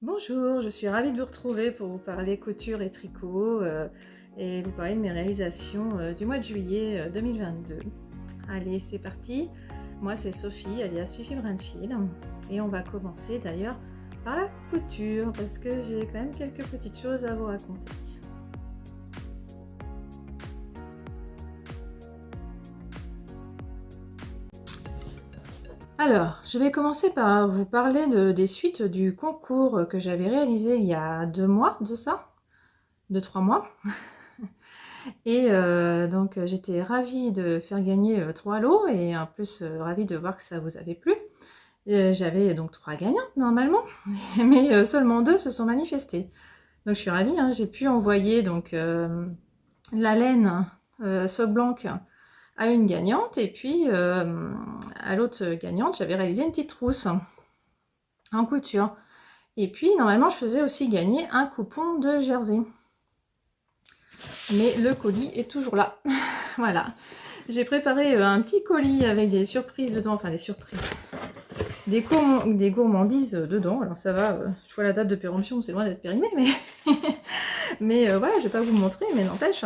Bonjour, je suis ravie de vous retrouver pour vous parler couture et tricot et vous parler de mes réalisations du mois de juillet 2022. Allez, c'est parti. Moi, c'est Sophie, alias Fifi Brandfield, et on va commencer d'ailleurs par la couture parce que j'ai quand même quelques petites choses à vous raconter. Alors, je vais commencer par vous parler des suites du concours que j'avais réalisé il y a 2 mois de ça, 2-3 mois. Et donc j'étais ravie de faire gagner 3 lots et en plus ravie de voir que ça vous avait plu. J'avais donc 3 gagnantes normalement, mais seulement 2 se sont manifestées. Donc je suis ravie, hein, j'ai pu envoyer donc la laine soc blanc à une gagnante et puis à l'autre gagnante j'avais réalisé une petite trousse en couture. Et puis normalement je faisais aussi gagner un coupon de jersey. Mais le colis est toujours là. Voilà. J'ai préparé un petit colis avec des surprises dedans, enfin des surprises. Des gourmandises dedans. Alors ça va, je vois la date de péremption, c'est loin d'être périmé, mais mais voilà, je vais pas vous montrer, mais n'empêche,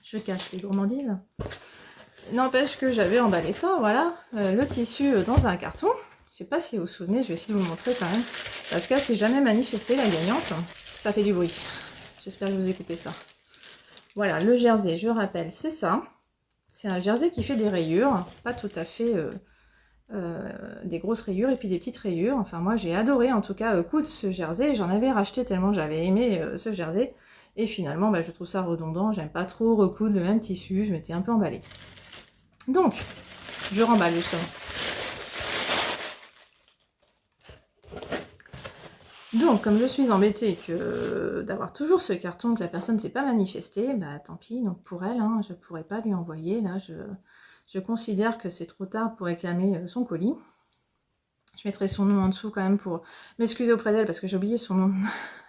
je cache les gourmandises. N'empêche que j'avais emballé ça, voilà, le tissu dans un carton. Je sais pas si vous vous souvenez, je vais essayer de vous montrer quand même, parce qu'elle s'est jamais manifestée, la gagnante. Ça fait du bruit. J'espère que je vous ai coupé ça. Voilà, le jersey, je rappelle, c'est ça. C'est un jersey qui fait des rayures, pas tout à fait des grosses rayures et puis des petites rayures. Enfin, moi, j'ai adoré en tout cas coudre ce jersey. J'en avais racheté tellement j'avais aimé ce jersey. Et finalement, bah, je trouve ça redondant. J'aime pas trop recoudre le même tissu. Je m'étais un peu emballée. Donc, je remballe justement. Donc, comme je suis embêtée d'avoir toujours ce carton que la personne ne s'est pas manifestée, bah tant pis, donc pour elle, hein, je ne pourrais pas lui envoyer. Là, je considère que c'est trop tard pour réclamer son colis. Je mettrai son nom en dessous quand même pour m'excuser auprès d'elle parce que j'ai oublié son nom.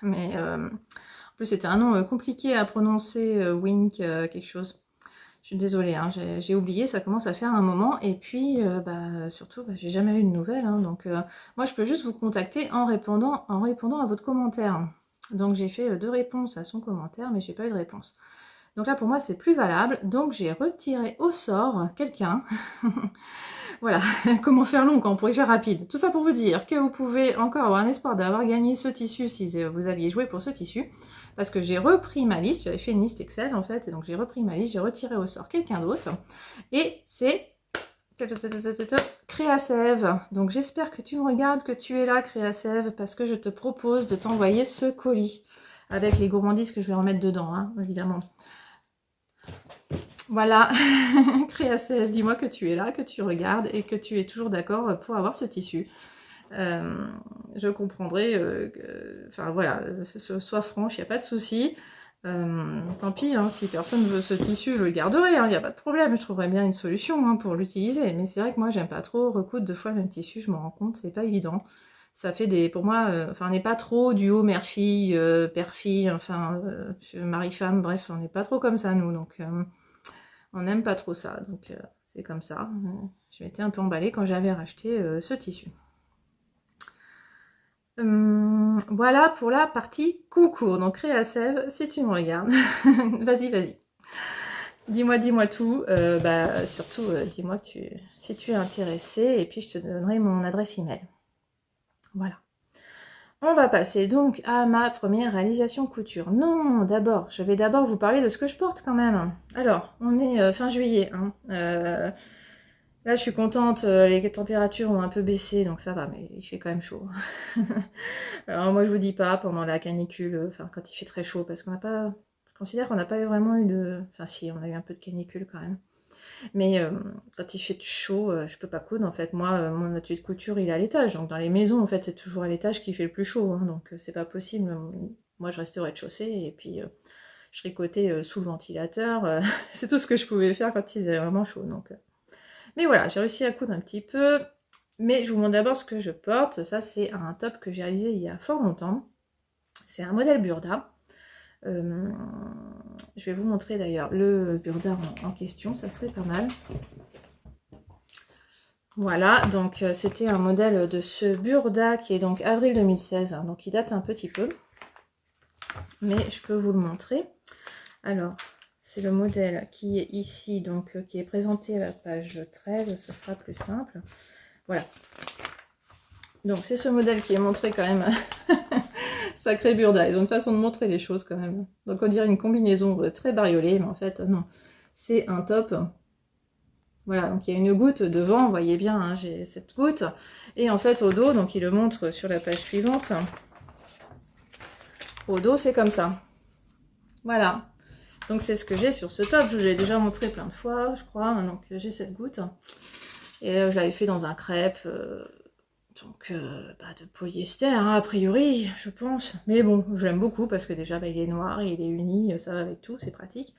Mais en plus, c'était un nom compliqué à prononcer, Wink, quelque chose. Je suis désolée, hein, j'ai oublié, ça commence à faire un moment, et puis surtout, j'ai jamais eu de nouvelles, hein, donc moi je peux juste vous contacter en répondant à votre commentaire. Donc j'ai fait 2 réponses à son commentaire, mais j'ai pas eu de réponse. Donc là pour moi c'est plus valable, donc j'ai retiré au sort quelqu'un. Voilà, comment faire long quand on pourrait faire rapide. Tout ça pour vous dire que vous pouvez encore avoir un espoir d'avoir gagné ce tissu si vous aviez joué pour ce tissu. Parce que j'ai repris ma liste, j'avais fait une liste Excel en fait, et donc j'ai repris ma liste, j'ai retiré au sort quelqu'un d'autre. Et c'est Créasève. Donc j'espère que tu me regardes, que tu es là Créasève, parce que je te propose de t'envoyer ce colis. Avec les gourmandises que je vais remettre dedans, hein, évidemment. Voilà, Créasève, dis-moi que tu es là, que tu regardes et que tu es toujours d'accord pour avoir ce tissu. Je comprendrai, enfin voilà, sois franche, il n'y a pas de souci. Tant pis, hein, si personne veut ce tissu, je le garderai, il n'y a pas de problème, je trouverai bien une solution hein, pour l'utiliser. Mais c'est vrai que moi, j'aime pas trop recoudre 2 fois le même tissu, je m'en rends compte, c'est pas évident. Ça fait des, pour moi, enfin, on n'est pas trop duo mère-fille, père-fille, enfin, mari-femme, bref, on n'est pas trop comme ça, nous, donc on n'aime pas trop ça, donc c'est comme ça. Je m'étais un peu emballée quand j'avais racheté ce tissu. Voilà pour la partie concours. Donc Créasève, si tu me regardes, vas-y, vas-y. Dis-moi tout. Surtout, dis-moi si tu es intéressé et puis je te donnerai mon adresse email. Voilà. On va passer donc à ma première réalisation couture. Non, d'abord, je vais d'abord vous parler de ce que je porte quand même. Alors, on est fin juillet. Hein. Là, je suis contente, les températures ont un peu baissé, donc ça va, mais il fait quand même chaud. Alors moi, je vous dis pas pendant la canicule, enfin quand il fait très chaud, parce qu'on n'a pas... Je considère qu'on n'a pas vraiment eu de... Enfin si, on a eu un peu de canicule quand même. Mais quand il fait chaud, je peux pas coudre en fait. Moi, mon atelier de couture, il est à l'étage, donc dans les maisons, en fait, c'est toujours à l'étage qu'il fait le plus chaud, hein, donc c'est pas possible. Moi, je restais au rez-de-chaussée, et puis... je tricotais sous le ventilateur, c'est tout ce que je pouvais faire quand il faisait vraiment chaud, donc... Mais voilà, j'ai réussi à coudre un petit peu. Mais je vous montre d'abord ce que je porte. Ça, c'est un top que j'ai réalisé il y a fort longtemps. C'est un modèle Burda. Je vais vous montrer d'ailleurs le Burda en question. Ça serait pas mal. Voilà, donc c'était un modèle de ce Burda qui est donc avril 2016, hein, donc il date un petit peu. Mais je peux vous le montrer. Alors, c'est le modèle qui est ici, donc qui est présenté à la page 13, ça sera plus simple. Voilà. Donc c'est ce modèle qui est montré quand même. Sacré Burda, ils ont une façon de montrer les choses quand même. Donc on dirait une combinaison très bariolée, mais en fait non. C'est un top. Voilà, donc il y a une goutte devant, vous voyez bien, hein, j'ai cette goutte. Et en fait au dos, donc il le montre sur la page suivante. Au dos c'est comme ça. Voilà. Donc c'est ce que j'ai sur ce top, je vous l'ai déjà montré plein de fois, je crois. Donc j'ai cette goutte. Et là, je l'avais fait dans un crêpe, de polyester, hein, a priori, je pense. Mais bon, je l'aime beaucoup parce que déjà, il est noir, il est uni, ça va avec tout, c'est pratique.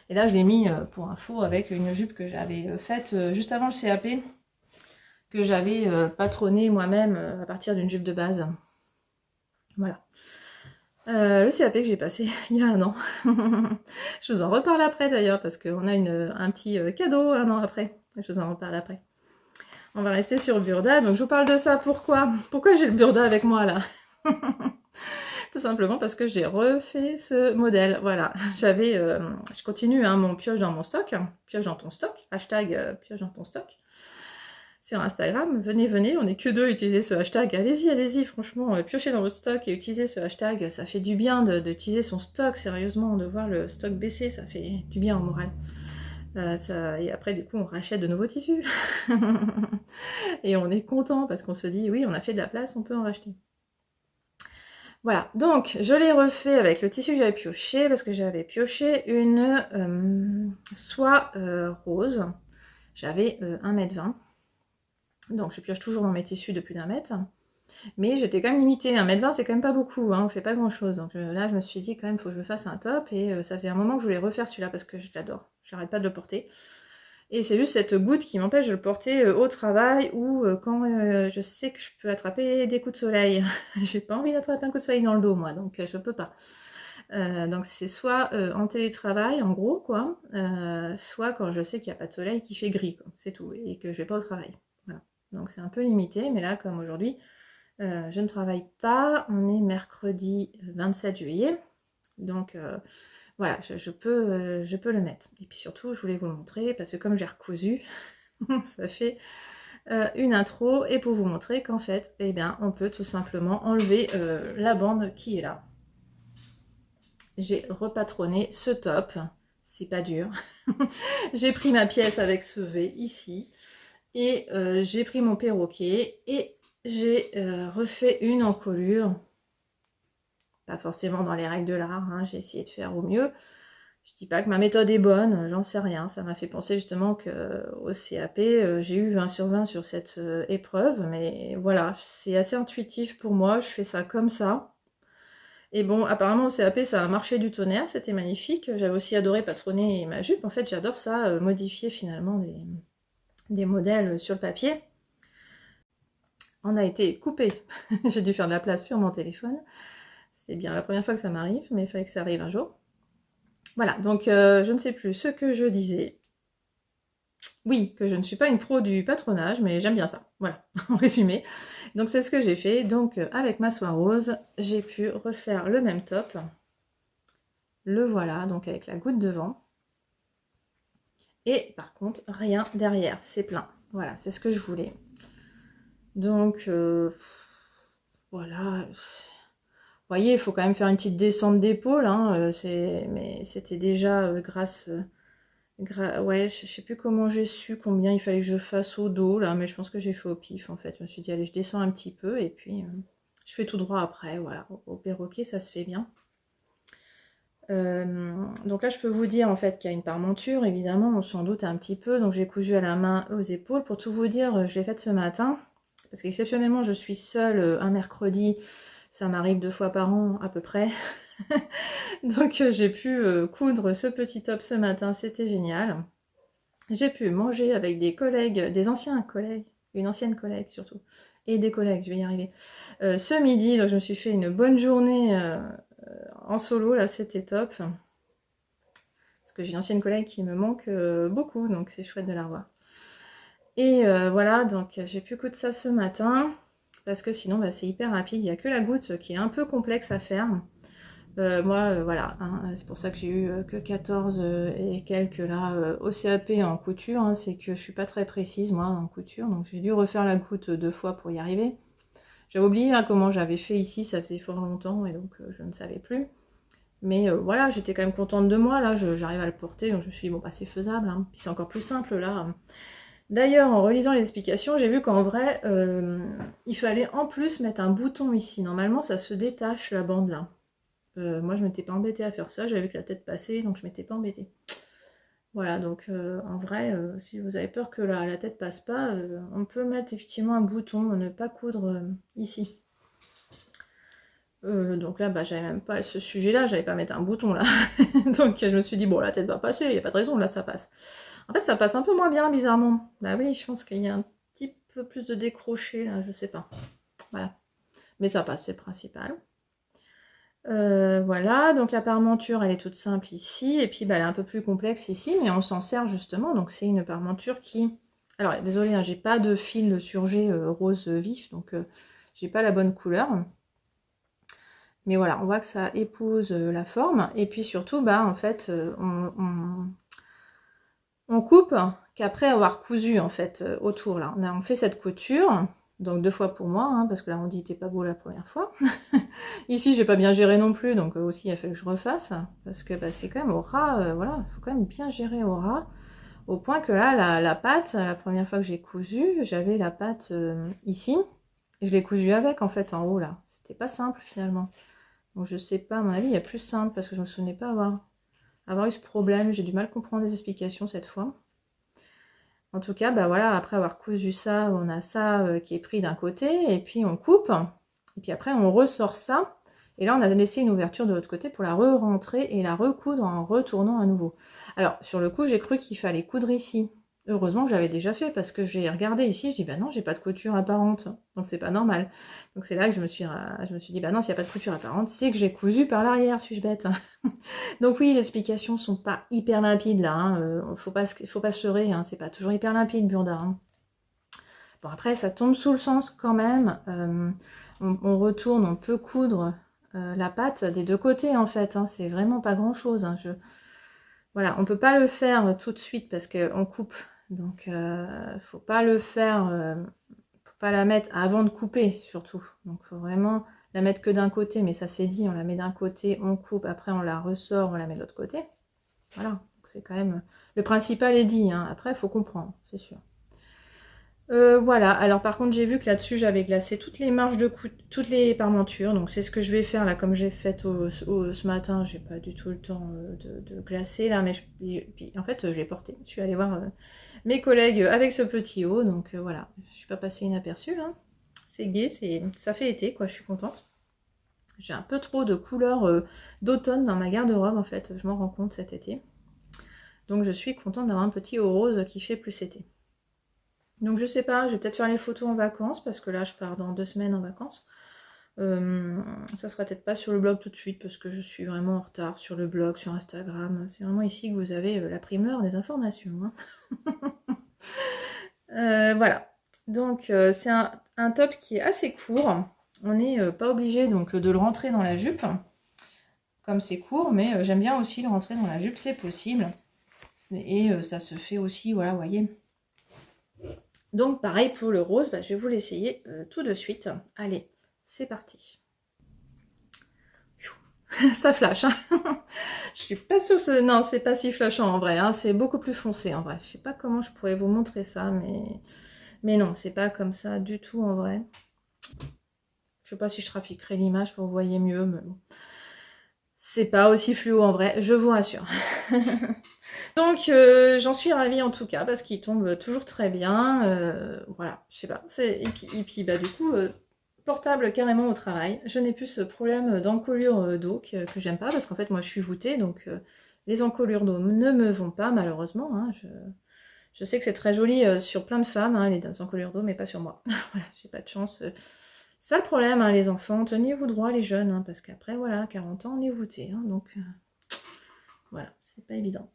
Et là, je l'ai mis pour info avec une jupe que j'avais faite juste avant le CAP, que j'avais patronné moi-même à partir d'une jupe de base. Voilà. Le CAP que j'ai passé il y a un an. Je vous en reparle après d'ailleurs, parce qu'on a un petit cadeau un an après. Je vous en reparle après. On va rester sur le Burda. Donc je vous parle de ça, pourquoi? Pourquoi j'ai le Burda avec moi là? Tout simplement parce que j'ai refait ce modèle. Voilà, je continue hein, mon pioche dans mon stock, pioche dans ton stock, hashtag pioche dans ton stock. Sur Instagram, venez, on n'est que deux à utiliser ce hashtag. Allez-y, franchement, piochez dans votre stock et utilisez ce hashtag. Ça fait du bien d'utiliser son stock, sérieusement, de voir le stock baisser, ça fait du bien au moral. Et après, du coup, on rachète de nouveaux tissus. Et on est content parce qu'on se dit, oui, on a fait de la place, on peut en racheter. Voilà, donc je l'ai refait avec le tissu que j'avais pioché, parce que j'avais pioché une soie rose. J'avais 1,20 m. Donc je pioche toujours dans mes tissus de plus d'1 mètre. Mais j'étais quand même limitée. 1,20 m, c'est quand même pas beaucoup, hein, on fait pas grand chose. Donc là, je me suis dit quand même, il faut que je me fasse un top. Et ça faisait un moment que je voulais refaire celui-là parce que je l'adore. J'arrête pas de le porter. Et c'est juste cette goutte qui m'empêche de le porter au travail ou quand je sais que je peux attraper des coups de soleil. J'ai pas envie d'attraper un coup de soleil dans le dos, moi, donc je peux pas. Donc c'est soit en télétravail, en gros, quoi, soit quand je sais qu'il n'y a pas de soleil, qu'il fait gris, c'est tout, et que je vais pas au travail. Voilà. Donc c'est un peu limité, mais là, comme aujourd'hui, je ne travaille pas. On est mercredi 27 juillet, donc voilà, je peux le mettre. Et puis surtout, je voulais vous le montrer, parce que comme j'ai recousu, ça fait une intro, et pour vous montrer qu'en fait, eh bien, on peut tout simplement enlever la bande qui est là. J'ai repatronné ce top, c'est pas dur. J'ai pris ma pièce avec ce V ici, et j'ai pris mon perroquet, et j'ai refait une encolure. Pas forcément dans les règles de l'art, hein, j'ai essayé de faire au mieux. Je dis pas que ma méthode est bonne, j'en sais rien. Ça m'a fait penser justement qu'au CAP, j'ai eu 20 sur 20 sur cette épreuve, mais voilà, c'est assez intuitif pour moi, je fais ça comme ça. Et bon, apparemment au CAP, ça a marché du tonnerre, c'était magnifique. J'avais aussi adoré patronner ma jupe. En fait, j'adore ça, modifier finalement des modèles sur le papier. On a été coupé. J'ai dû faire de la place sur mon téléphone. C'est bien la première fois que ça m'arrive, mais il fallait que ça arrive un jour. Voilà, donc je ne sais plus ce que je disais. Oui, que je ne suis pas une pro du patronage, mais j'aime bien ça. Voilà, en résumé. Donc c'est ce que j'ai fait. Donc avec ma soie rose, j'ai pu refaire le même top. Le voilà, donc avec la goutte devant. Et par contre, rien derrière, c'est plein. Voilà, c'est ce que je voulais. Donc voilà. Vous voyez, il faut quand même faire une petite descente d'épaule. Hein, mais c'était déjà grâce... ouais, je sais plus comment j'ai su combien il fallait que je fasse au dos, là, mais je pense que j'ai fait au pif, en fait. Je me suis dit, allez, je descends un petit peu, et puis je fais tout droit après, voilà. Au perroquet, ça se fait bien. Donc là, je peux vous dire, en fait, qu'il y a une parmenture, évidemment, on s'en doute un petit peu. Donc j'ai cousu à la main aux épaules. Pour tout vous dire, je l'ai faite ce matin, parce qu'exceptionnellement, je suis seule un mercredi. Ça m'arrive 2 fois par an, à peu près. Donc j'ai pu coudre ce petit top ce matin, c'était génial. J'ai pu manger avec des collègues, des anciens collègues, une ancienne collègue surtout, et des collègues, je vais y arriver. Ce midi, donc je me suis fait une bonne journée en solo, là c'était top. Parce que j'ai une ancienne collègue qui me manque beaucoup, donc c'est chouette de la revoir. Et voilà, donc j'ai pu coudre ça ce matin, parce que sinon bah, c'est hyper rapide, il n'y a que la goutte qui est un peu complexe à faire. Moi, voilà, hein, c'est pour ça que j'ai eu que 14 et quelques là au CAP en couture, hein, c'est que je suis pas très précise moi en couture, donc j'ai dû refaire la goutte 2 fois pour y arriver. J'avais oublié hein, comment j'avais fait ici, ça faisait fort longtemps et donc je ne savais plus. Mais voilà, j'étais quand même contente de moi, là j'arrive à le porter, donc je me suis dit bon bah c'est faisable, hein. Puis c'est encore plus simple là. D'ailleurs, en relisant les explications, j'ai vu qu'en vrai, il fallait en plus mettre un bouton ici. Normalement, ça se détache la bande là. Moi, je m'étais pas embêtée à faire ça, j'avais que la tête passée, donc je m'étais pas embêtée. Voilà, donc en vrai, si vous avez peur que la tête passe pas, on peut mettre effectivement un bouton, ne pas coudre ici. Donc là, bah, j'avais même pas ce sujet-là, j'allais pas mettre un bouton là. Donc je me suis dit, bon, la tête va passer, il n'y a pas de raison, là ça passe. En fait, ça passe un peu moins bien, bizarrement. Bah oui, je pense qu'il y a un petit peu plus de décroché là, je sais pas. Voilà. Mais ça passe, c'est le principal. Voilà, donc la parmenture elle est toute simple ici, et puis bah, elle est un peu plus complexe ici, mais on s'en sert justement, donc c'est une parmenture qui... Alors désolé, hein, j'ai pas de fil surgé rose vif, donc j'ai pas la bonne couleur. Mais voilà, on voit que ça épouse la forme, et puis surtout, bah en fait, on coupe qu'après avoir cousu en fait autour là. On fait cette couture, donc 2 fois pour moi, hein, parce que l'arrondi était pas beau la première fois. Ici, j'ai pas bien géré non plus, donc aussi il a fallu que je refasse, parce que bah, c'est quand même au ras, voilà, il faut quand même bien gérer au ras, au point que là, la pâte, la première fois que j'ai cousu, j'avais la pâte ici, et je l'ai cousue avec en fait en haut là. C'était pas simple finalement. Donc je sais pas, à mon avis, il y a plus simple, parce que je me souvenais pas avoir eu ce problème, j'ai du mal à comprendre les explications cette fois. En tout cas, bah voilà, après avoir cousu ça, on a ça qui est pris d'un côté, et puis on coupe, et puis après on ressort ça, et là on a laissé une ouverture de l'autre côté pour la re-rentrer et la recoudre en retournant à nouveau. Alors, sur le coup, j'ai cru qu'il fallait coudre ici. Heureusement que j'avais déjà fait, parce que j'ai regardé ici, je dis bah non, j'ai pas de couture apparente, donc c'est pas normal. Donc c'est là que je me suis dit bah non, s'il n'y a pas de couture apparente, c'est que j'ai cousu par l'arrière, suis-je bête. Donc oui, les explications sont pas hyper limpides là, hein. Faut pas se leurrer, hein. C'est pas toujours hyper limpide, Burda, hein. Bon après, ça tombe sous le sens quand même. On retourne, on peut coudre la pâte des deux côtés en fait, hein. C'est vraiment pas grand chose, hein. Voilà, on peut pas le faire tout de suite parce qu'on coupe. Donc faut pas le faire, faut pas la mettre avant de couper surtout. Donc faut vraiment la mettre que d'un côté, mais ça c'est dit, on la met d'un côté, on coupe, après on la ressort, on la met de l'autre côté. Voilà, c'est quand même... Le principal est dit, hein. Après il faut comprendre, c'est sûr. Voilà, alors par contre j'ai vu que là-dessus j'avais glacé toutes les marges de toutes les parmentures, donc c'est ce que je vais faire là, comme j'ai fait ce matin, j'ai pas du tout le temps de glacer là, mais puis, en fait je l'ai porté, je suis allée voir mes collègues avec ce petit haut, donc voilà, je suis pas passée inaperçue, hein. C'est gai, ça fait été quoi, je suis contente. J'ai un peu trop de couleurs d'automne dans ma garde-robe en fait, je m'en rends compte cet été. Donc je suis contente d'avoir un petit haut rose qui fait plus été. Donc je sais pas, je vais peut-être faire les photos en vacances, parce que là je pars dans 2 semaines en vacances. Ça sera peut-être pas sur le blog tout de suite, parce que je suis vraiment en retard sur le blog, sur Instagram. C'est vraiment ici que vous avez la primeur des informations, hein. Voilà. Donc c'est un top qui est assez court. On n'est pas obligé donc de le rentrer dans la jupe, comme c'est court, mais j'aime bien aussi le rentrer dans la jupe, c'est possible. Et ça se fait aussi, voilà, vous voyez. Donc pareil pour le rose, bah, je vais vous l'essayer tout de suite. Allez, c'est parti. Ça flash, hein. Je suis pas sûre que non, c'est pas si flashant en vrai, hein. C'est beaucoup plus foncé en vrai. Je sais pas comment je pourrais vous montrer ça, mais non, c'est pas comme ça du tout en vrai. Je sais pas si je trafiquerai l'image pour que vous voyez mieux, mais bon. C'est pas aussi fluo en vrai, je vous rassure. Donc j'en suis ravie en tout cas, parce qu'il tombe toujours très bien. Voilà, je sais pas. Et puis bah du coup, portable carrément au travail. Je n'ai plus ce problème d'encolure d'eau que j'aime pas, parce qu'en fait moi je suis voûtée, donc les encolures d'eau ne me vont pas malheureusement, hein. Je sais que c'est très joli sur plein de femmes, hein, les encolures d'eau, mais pas sur moi. Voilà, j'ai pas de chance. Ça le problème, hein, les enfants, tenez-vous droit les jeunes, hein, parce qu'après voilà, 40 ans on est voûté, hein, donc voilà, c'est pas évident.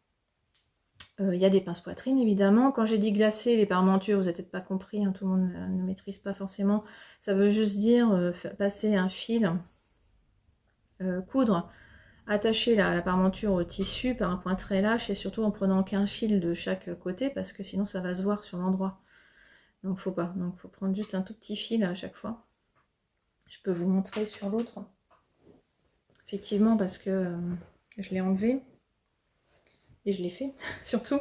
Il y a des pinces poitrine évidemment. Quand j'ai dit glacer les parmentures, vous n'avez peut-être pas compris, hein, tout le monde ne maîtrise pas forcément. Ça veut juste dire passer un fil, coudre, attacher la parmenture au tissu par un point très lâche et surtout en prenant qu'un fil de chaque côté parce que sinon ça va se voir sur l'endroit. Donc faut pas. Donc faut prendre juste un tout petit fil à chaque fois. Je peux vous montrer sur l'autre. Effectivement parce que je l'ai enlevé. Et je l'ai fait, surtout.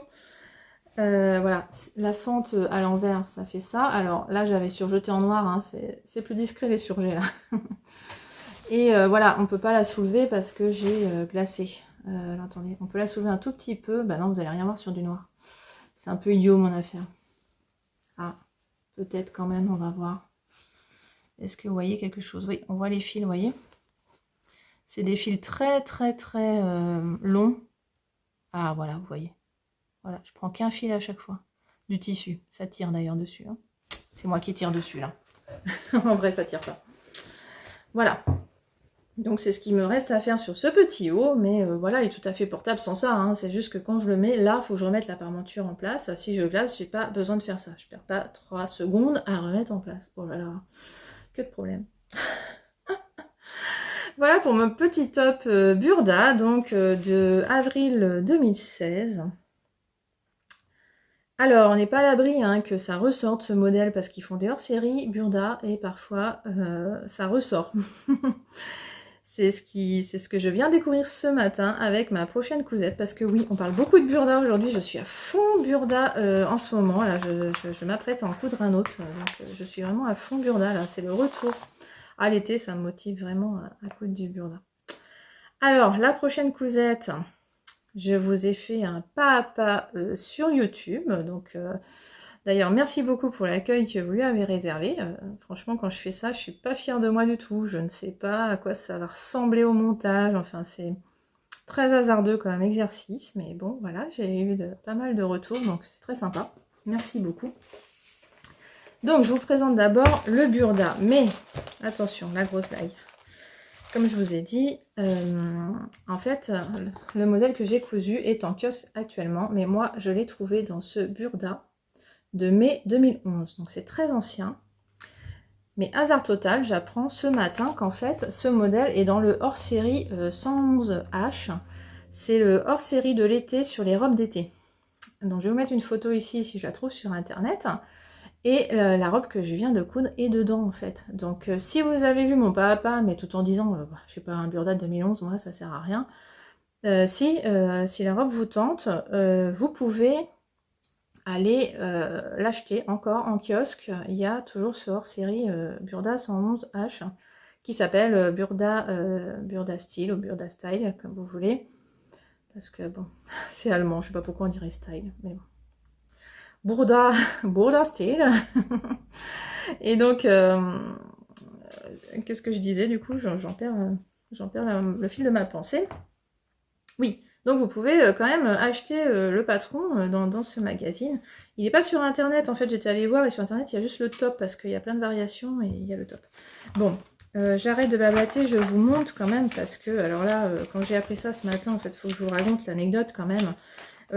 Voilà, la fente à l'envers, ça fait ça. Alors là, j'avais surjeté en noir, hein, c'est plus discret les surjets là. Et voilà, on peut pas la soulever parce que j'ai glacé. Alors, attendez, on peut la soulever un tout petit peu. Bah non, vous allez rien voir sur du noir. C'est un peu idiot mon affaire. Ah, peut-être quand même, on va voir. Est-ce que vous voyez quelque chose? Oui, on voit les fils, vous voyez. C'est des fils très longs. Ah voilà, vous voyez. Voilà, je prends qu'un fil à chaque fois. Du tissu. Ça tire d'ailleurs dessus. Hein. C'est moi qui tire dessus là. En vrai, ça tire pas. Voilà. Donc c'est ce qui me reste à faire sur ce petit haut. Mais voilà, il est tout à fait portable sans ça. Hein. C'est juste que quand je le mets, là, il faut que je remette la parmenture en place. Si je glace, j'ai pas besoin de faire ça. Je perds pas 3 secondes à remettre en place. Oh là là, que de problème. Voilà pour mon petit top Burda, donc de avril 2016. Alors, on n'est pas à l'abri hein, que ça ressorte ce modèle parce qu'ils font des hors-série Burda et parfois ça ressort. C'est ce que je viens découvrir ce matin avec ma prochaine cousette parce que oui, on parle beaucoup de Burda aujourd'hui. Je suis à fond Burda en ce moment. Là, je m'apprête à en coudre un autre. Donc, je suis vraiment à fond Burda là. C'est le retour. À l'été, ça me motive vraiment à coudre du Burda. Alors, la prochaine cousette, je vous ai fait un pas à pas sur YouTube. Donc, d'ailleurs, merci beaucoup pour l'accueil que vous lui avez réservé. Franchement, quand je fais ça, je suis pas fière de moi du tout. Je ne sais pas à quoi ça va ressembler au montage. Enfin, c'est très hasardeux comme exercice. Mais bon, voilà, j'ai eu pas mal de retours. Donc, c'est très sympa. Merci beaucoup. Donc, je vous présente d'abord le Burda. Mais, attention, la grosse blague. Comme je vous ai dit, en fait, le modèle que j'ai cousu est en kiosque actuellement. Mais moi, je l'ai trouvé dans ce Burda de mai 2011. Donc, c'est très ancien. Mais hasard total, j'apprends ce matin qu'en fait, ce modèle est dans le hors-série 111H. C'est le hors-série de l'été sur les robes d'été. Donc, je vais vous mettre une photo ici si je la trouve sur Internet. Et la robe que je viens de coudre est dedans en fait. Donc si vous avez vu mon pas à pas, mais tout en disant, je sais pas, un Burda de 2011, moi ça sert à rien. Si la robe vous tente, vous pouvez aller l'acheter encore en kiosque. Il y a toujours ce hors-série Burda 111H qui s'appelle Burda Style ou Burda Style, comme vous voulez. Parce que bon, c'est allemand, je sais pas pourquoi on dirait style, mais bon. Burda style. Et donc, qu'est-ce que je disais du coup? J'en perds le fil de ma pensée. Oui, donc vous pouvez quand même acheter le patron dans ce magazine. Il n'est pas sur internet, en fait, j'étais allée voir et sur internet il y a juste le top parce qu'il y a plein de variations et il y a le top. Bon, j'arrête de blablater, je vous montre quand même parce que, alors là, quand j'ai appris ça ce matin, en fait, il faut que je vous raconte l'anecdote quand même.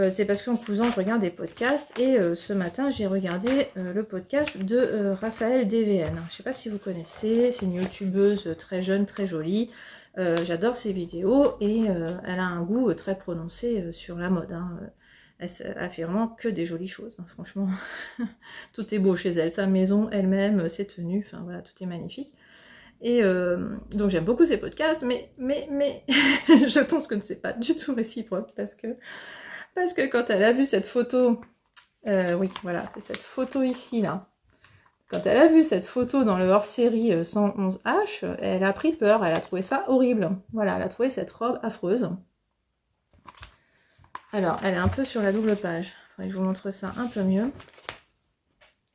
C'est parce qu'en cousant, je regarde des podcasts et ce matin, j'ai regardé le podcast de Raphaël DVN. Je ne sais pas si vous connaissez, c'est une youtubeuse très jeune, très jolie. J'adore ses vidéos et elle a un goût très prononcé sur la mode. Hein. Elle fait vraiment que des jolies choses, hein, franchement. Tout est beau chez elle, sa maison elle-même, ses tenues, enfin voilà, tout est magnifique. Et donc j'aime beaucoup ses podcasts, mais je pense que c'est pas du tout réciproque parce que quand elle a vu cette photo, oui, voilà, c'est cette photo ici, là. Quand elle a vu cette photo dans le hors-série 111H, elle a pris peur, elle a trouvé ça horrible. Voilà, elle a trouvé cette robe affreuse. Alors, elle est un peu sur la double page. Faudrait que je vous montre ça un peu mieux.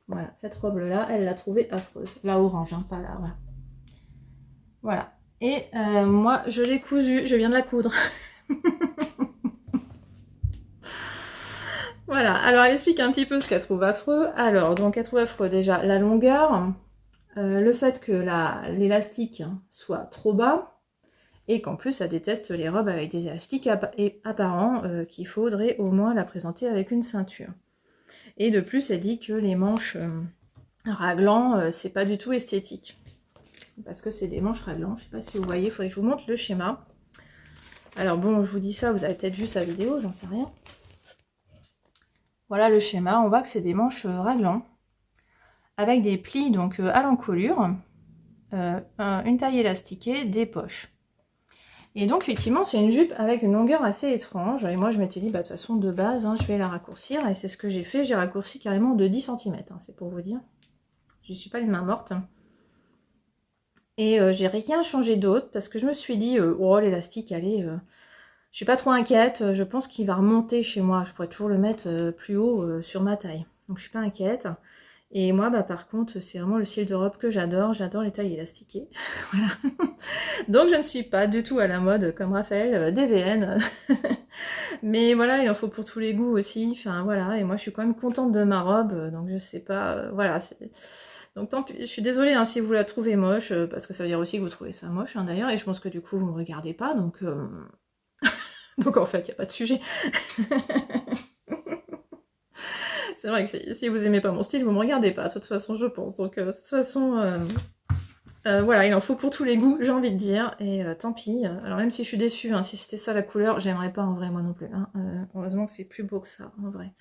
Voilà, cette robe-là, elle l'a trouvée affreuse. La orange, hein, pas la... Voilà. Voilà. Et moi, je l'ai cousue, je viens de la coudre. Voilà, alors elle explique un petit peu ce qu'elle trouve affreux. Alors, donc elle trouve affreux déjà la longueur, le fait que l'élastique soit trop bas, et qu'en plus elle déteste les robes avec des élastiques apparents, qu'il faudrait au moins la présenter avec une ceinture. Et de plus, elle dit que les manches raglant, c'est pas du tout esthétique. Parce que c'est des manches raglant, je sais pas si vous voyez, il faudrait que je vous montre le schéma. Alors bon, je vous dis ça, vous avez peut-être vu sa vidéo, j'en sais rien. Voilà le schéma, on voit que c'est des manches raglant, avec des plis donc à l'encolure, une taille élastiquée, des poches. Et donc effectivement c'est une jupe avec une longueur assez étrange, et moi je m'étais dit bah de toute façon de base hein, je vais la raccourcir, et c'est ce que j'ai fait, j'ai raccourci carrément de 10 cm, hein, c'est pour vous dire. Je suis pas une main morte. Et j'ai rien changé d'autre, parce que je me suis dit, oh l'élastique allez, je suis pas trop inquiète, je pense qu'il va remonter chez moi, je pourrais toujours le mettre plus haut sur ma taille. Donc je suis pas inquiète. Et moi, bah, par contre, c'est vraiment le style de robe que j'adore les tailles élastiquées. Voilà. Donc je ne suis pas du tout à la mode comme Raphaël, DVN. Mais voilà, il en faut pour tous les goûts aussi. Enfin voilà, et moi je suis quand même contente de ma robe, donc je sais pas, voilà. Donc tant pis, je suis désolée hein, si vous la trouvez moche, parce que ça veut dire aussi que vous trouvez ça moche hein, d'ailleurs, et je pense que du coup vous me regardez pas, donc donc en fait il n'y a pas de sujet. C'est vrai que si vous aimez pas mon style, vous me regardez pas, de toute façon je pense. Donc de toute façon, voilà, il en faut pour tous les goûts, j'ai envie de dire, et tant pis. Alors même si je suis déçue, hein, si c'était ça la couleur, j'aimerais pas en vrai moi non plus. Hein. Heureusement que c'est plus beau que ça, en vrai.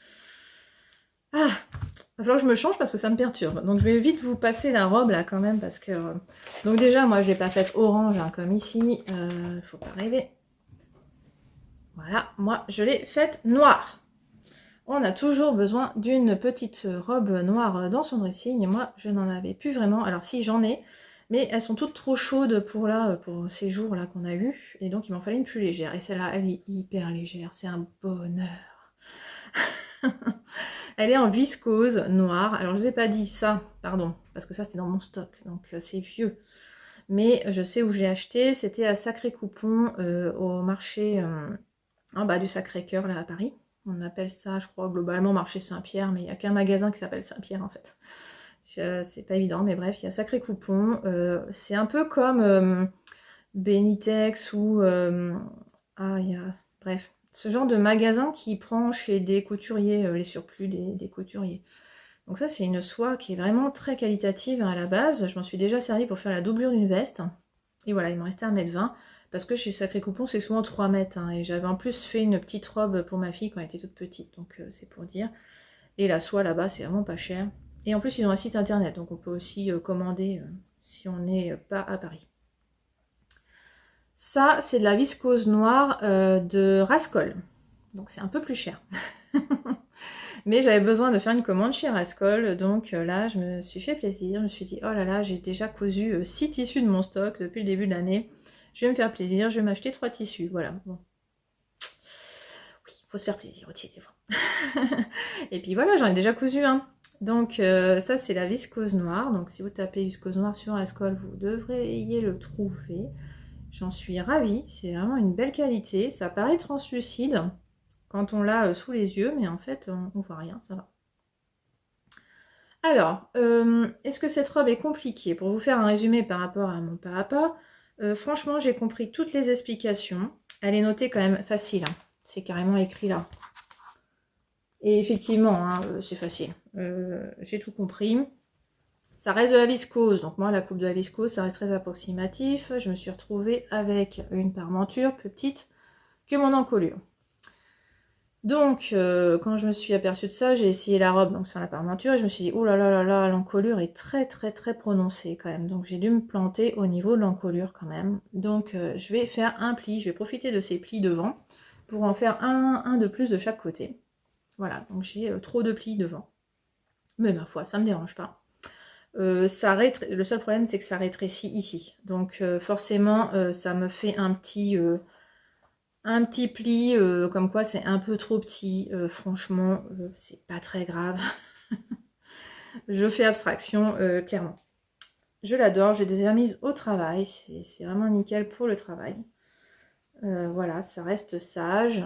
Ah, il va falloir que je me change parce que ça me perturbe. Donc je vais vite vous passer la robe là quand même, parce que... Donc déjà, moi je l'ai pas faite orange, hein, comme ici, faut pas rêver. Voilà, moi je l'ai faite noire. On a toujours besoin d'une petite robe noire dans son dressing, et moi je n'en avais plus vraiment. Alors si j'en ai, mais elles sont toutes trop chaudes pour là, pour ces jours là qu'on a eu, et donc il m'en fallait une plus légère. Et celle-là, elle est hyper légère, c'est un bonheur. Elle est en viscose noire. Alors je vous ai pas dit ça, pardon, parce que ça c'était dans mon stock, donc c'est vieux. Mais je sais où j'ai acheté, c'était à Sacré-Coupon, au marché en bas du Sacré-Cœur là à Paris. On appelle ça, je crois, globalement marché Saint-Pierre, mais il n'y a qu'un magasin qui s'appelle Saint-Pierre en fait. C'est pas évident, mais bref, il y a Sacré-Coupon. C'est un peu comme Benitex ou... ah, il y a... Bref, ce genre de magasin qui prend chez des couturiers les surplus des couturiers. Donc ça, c'est une soie qui est vraiment très qualitative hein, à la base. Je m'en suis déjà servi pour faire la doublure d'une veste. Et voilà, il m'en restait 1,20 m. Parce que chez Sacré-Coupon, c'est souvent 3 mètres. Hein, et j'avais en plus fait une petite robe pour ma fille quand elle était toute petite. Donc c'est pour dire. Et la soie là-bas, c'est vraiment pas cher. Et en plus, ils ont un site internet. Donc on peut aussi commander si on n'est pas à Paris. Ça, c'est de la viscose noire de Rascol. Donc c'est un peu plus cher. Mais j'avais besoin de faire une commande chez Rascol, donc là je me suis fait plaisir, je me suis dit oh là là j'ai déjà cousu 6 tissus de mon stock depuis le début de l'année, je vais me faire plaisir, je vais m'acheter 3 tissus, voilà. Bon. Oui, il faut se faire plaisir aussi des fois. Et puis voilà, j'en ai déjà cousu un. Donc ça c'est la viscose noire, donc si vous tapez viscose noire sur Rascol, vous devriez le trouver. J'en suis ravie, c'est vraiment une belle qualité, ça paraît translucide quand on l'a sous les yeux, mais en fait, on voit rien, ça va. Alors, est-ce que cette robe est compliquée? Pour vous faire un résumé par rapport à mon pas à pas, franchement, j'ai compris toutes les explications. Elle est notée quand même facile, hein. C'est carrément écrit là. Et effectivement, hein, c'est facile. J'ai tout compris. Ça reste de la viscose, donc moi, la coupe de la viscose, ça reste très approximatif. Je me suis retrouvée avec une parmenture plus petite que mon encolure. Donc, quand je me suis aperçue de ça, j'ai essayé la robe donc sur la parmenture et je me suis dit, oh là là là là, l'encolure est très très très prononcée quand même. Donc j'ai dû me planter au niveau de l'encolure quand même. Donc je vais faire un pli, je vais profiter de ces plis devant pour en faire un de plus de chaque côté. Voilà, donc j'ai trop de plis devant. Mais ma foi, ça me dérange pas. Le seul problème c'est que ça rétrécit ici. Donc forcément, ça me fait un petit pli, comme quoi c'est un peu trop petit, franchement, c'est pas très grave. Je fais abstraction, clairement. Je l'adore, j'ai déjà mise au travail, c'est vraiment nickel pour le travail. Voilà, ça reste sage,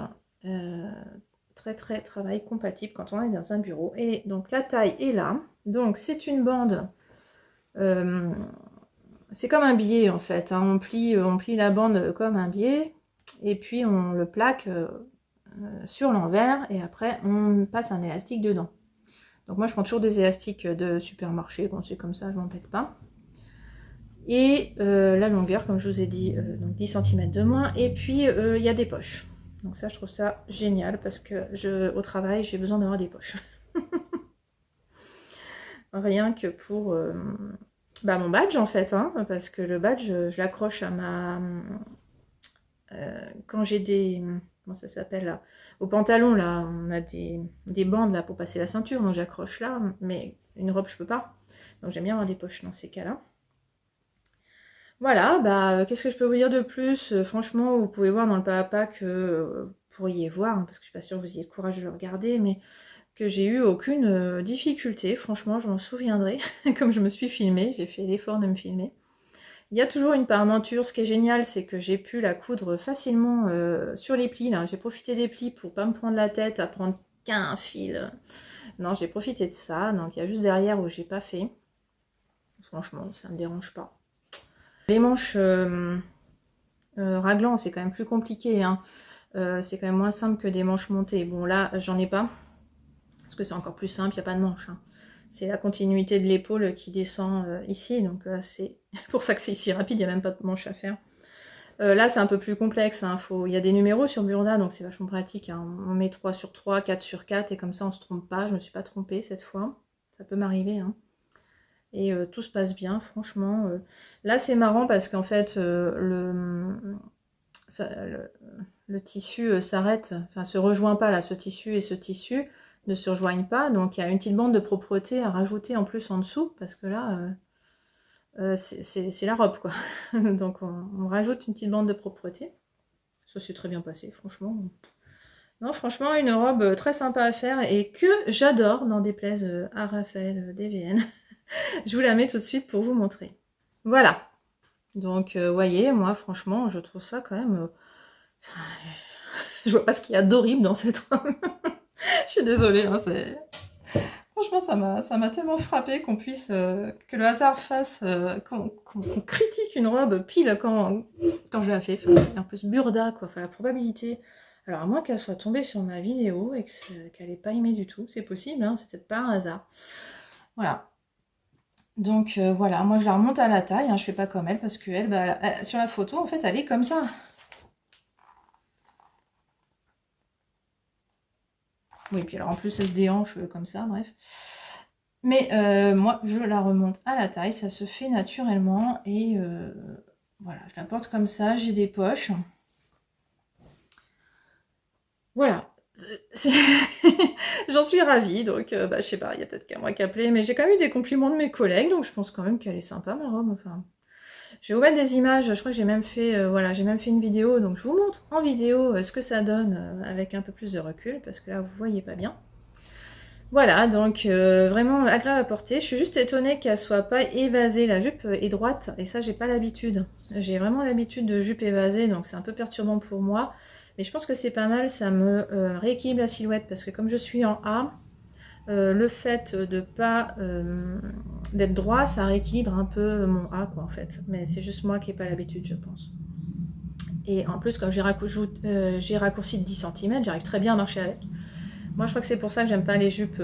très très travail compatible quand on est dans un bureau. Et donc la taille est là, donc c'est une bande c'est comme un biais en fait, hein. On plie la bande comme un biais, et puis on le plaque sur l'envers, et après on passe un élastique dedans. Donc moi je prends toujours des élastiques de supermarché, bon c'est comme ça, je m'embête pas. Et la longueur, comme je vous ai dit, donc 10 cm de moins, et puis il y a des poches. Donc ça je trouve ça génial, parce que au travail j'ai besoin d'avoir des poches. Rien que pour mon badge en fait, hein, parce que le badge je l'accroche à ma... quand j'ai des... Comment ça s'appelle là? Au pantalon là, on a des bandes là pour passer la ceinture, donc j'accroche là, mais une robe je peux pas. Donc j'aime bien avoir des poches dans ces cas-là. Voilà, qu'est-ce que je peux vous dire de plus? Franchement, vous pouvez voir dans le pas à pas que vous pourriez voir, hein, parce que je suis pas sûre que vous ayez le courage de le regarder, mais que j'ai eu aucune difficulté. Franchement, je m'en souviendrai, comme je me suis filmée, j'ai fait l'effort de me filmer. Il y a toujours une parmenture. Ce qui est génial, c'est que j'ai pu la coudre facilement sur les plis. J'ai profité des plis pour pas me prendre la tête à prendre qu'un fil. Non, j'ai profité de ça. Donc il y a juste derrière où j'ai pas fait. Franchement, ça me dérange pas. Les manches raglant, c'est quand même plus compliqué, hein. C'est quand même moins simple que des manches montées. Bon là, j'en ai pas, parce que c'est encore plus simple, il n'y a pas de manche, hein. C'est la continuité de l'épaule qui descend ici, donc c'est pour ça que c'est si rapide, il n'y a même pas de manche à faire. Là, c'est un peu plus complexe, hein. Il y a des numéros sur Burda, donc c'est vachement pratique, hein. On met 3 sur 3, 4 sur 4, et comme ça on se trompe pas. Je me suis pas trompée cette fois, ça peut m'arriver, hein. Et tout se passe bien, franchement. Là, c'est marrant parce qu'en fait, le tissu s'arrête, enfin se rejoint pas là, ce tissu et ce tissu ne se rejoignent pas, donc il y a une petite bande de propreté à rajouter en plus en dessous, parce que là, c'est la robe quoi. Donc on rajoute une petite bande de propreté. Ça s'est très bien passé, franchement. Non, franchement, une robe très sympa à faire et que j'adore, n'en déplaise à Raphaël DVN. Je vous la mets tout de suite pour vous montrer. Voilà. Donc, voyez, moi, franchement, je trouve ça quand même... je vois pas ce qu'il y a d'horrible dans cette robe. Je suis désolée, hein, franchement, ça m'a tellement frappé qu'on puisse... que le hasard fasse... qu'on critique une robe pile quand je la fais. Enfin, c'est un peu ce Burda, quoi. Enfin, la probabilité... Alors, à moins qu'elle soit tombée sur ma vidéo et qu'elle n'ait pas aimé du tout. C'est possible, hein, c'est peut-être pas un hasard. Voilà. Donc voilà, moi je la remonte à la taille, hein, je fais pas comme elle, parce que elle, sur la photo, en fait, elle est comme ça. Oui, puis alors en plus elle se déhanche comme ça, bref. Mais moi je la remonte à la taille, ça se fait naturellement, et voilà, je la porte comme ça, j'ai des poches. Voilà. J'en suis ravie, donc je sais pas, il y a peut-être qu'à moi qu'appeler, mais j'ai quand même eu des compliments de mes collègues, donc je pense quand même qu'elle est sympa ma robe, enfin... Je vais vous mettre des images, je crois que j'ai même fait voilà, j'ai même fait une vidéo, donc je vous montre en vidéo ce que ça donne avec un peu plus de recul, parce que là vous voyez pas bien. Voilà, donc vraiment agréable à porter. Je suis juste étonnée qu'elle soit pas évasée, la jupe est droite, et ça j'ai pas l'habitude. J'ai vraiment l'habitude de jupe évasée, donc c'est un peu perturbant pour moi. Mais je pense que c'est pas mal, ça me rééquilibre la silhouette, parce que comme je suis en A, le fait de pas d'être droit, ça rééquilibre un peu mon A quoi en fait. Mais c'est juste moi qui n'ai pas l'habitude, je pense. Et en plus, comme j'ai raccourci de 10 cm, j'arrive très bien à marcher avec. Moi, je crois que c'est pour ça que j'aime pas les jupes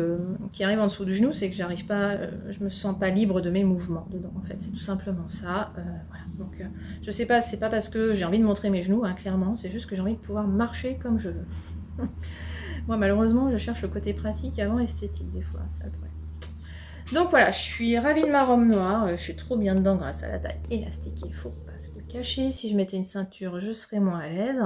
qui arrivent en dessous du genou, c'est que j'arrive pas, je me sens pas libre de mes mouvements dedans. En fait, c'est tout simplement ça. Voilà. Donc, je sais pas, c'est pas parce que j'ai envie de montrer mes genoux, hein, clairement. C'est juste que j'ai envie de pouvoir marcher comme je veux. Moi, malheureusement, je cherche le côté pratique avant esthétique, des fois, ça le problème. Donc voilà, je suis ravie de ma robe noire, je suis trop bien dedans grâce à la taille élastique, il faut pas se le cacher. Si je mettais une ceinture, je serais moins à l'aise.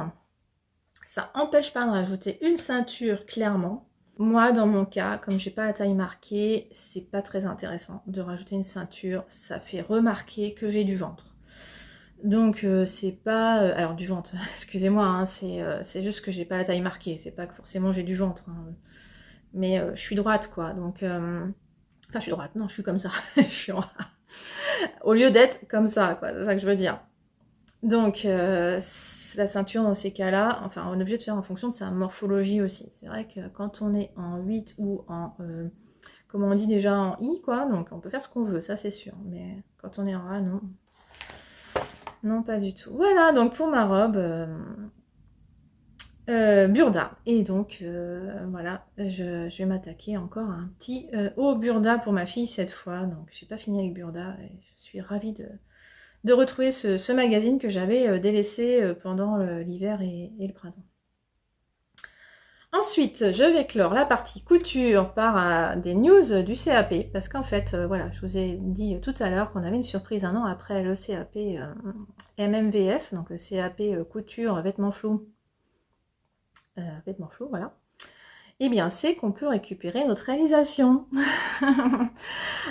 Ça n'empêche pas de rajouter une ceinture, clairement. Moi, dans mon cas, comme j'ai pas la taille marquée, c'est pas très intéressant de rajouter une ceinture, ça fait remarquer que j'ai du ventre. Donc c'est pas... alors du ventre, excusez-moi, hein, c'est juste que j'ai pas la taille marquée, c'est pas que forcément j'ai du ventre. Hein. Mais je suis droite quoi, donc... enfin je suis droite, non je suis comme ça, je suis en... au lieu d'être comme ça quoi, c'est ça que je veux dire. Donc la ceinture dans ces cas-là, enfin on est obligé de faire en fonction de sa morphologie aussi. C'est vrai que quand on est en 8 ou en... comment on dit déjà, en I quoi, donc on peut faire ce qu'on veut, ça c'est sûr. Mais quand on est en A, non. Non, pas du tout. Voilà, donc pour ma robe, Burda. Et donc, voilà, je vais m'attaquer encore à un petit haut Burda pour ma fille cette fois. Donc, j'ai pas fini avec Burda et je suis ravie de retrouver ce magazine que j'avais délaissé pendant l'hiver et le printemps. Ensuite, je vais clore la partie couture par des news du CAP, parce qu'en fait, voilà, je vous ai dit tout à l'heure qu'on avait une surprise un an après le CAP MMVF, donc le CAP couture vêtements flous, voilà. Eh bien, c'est qu'on peut récupérer notre réalisation.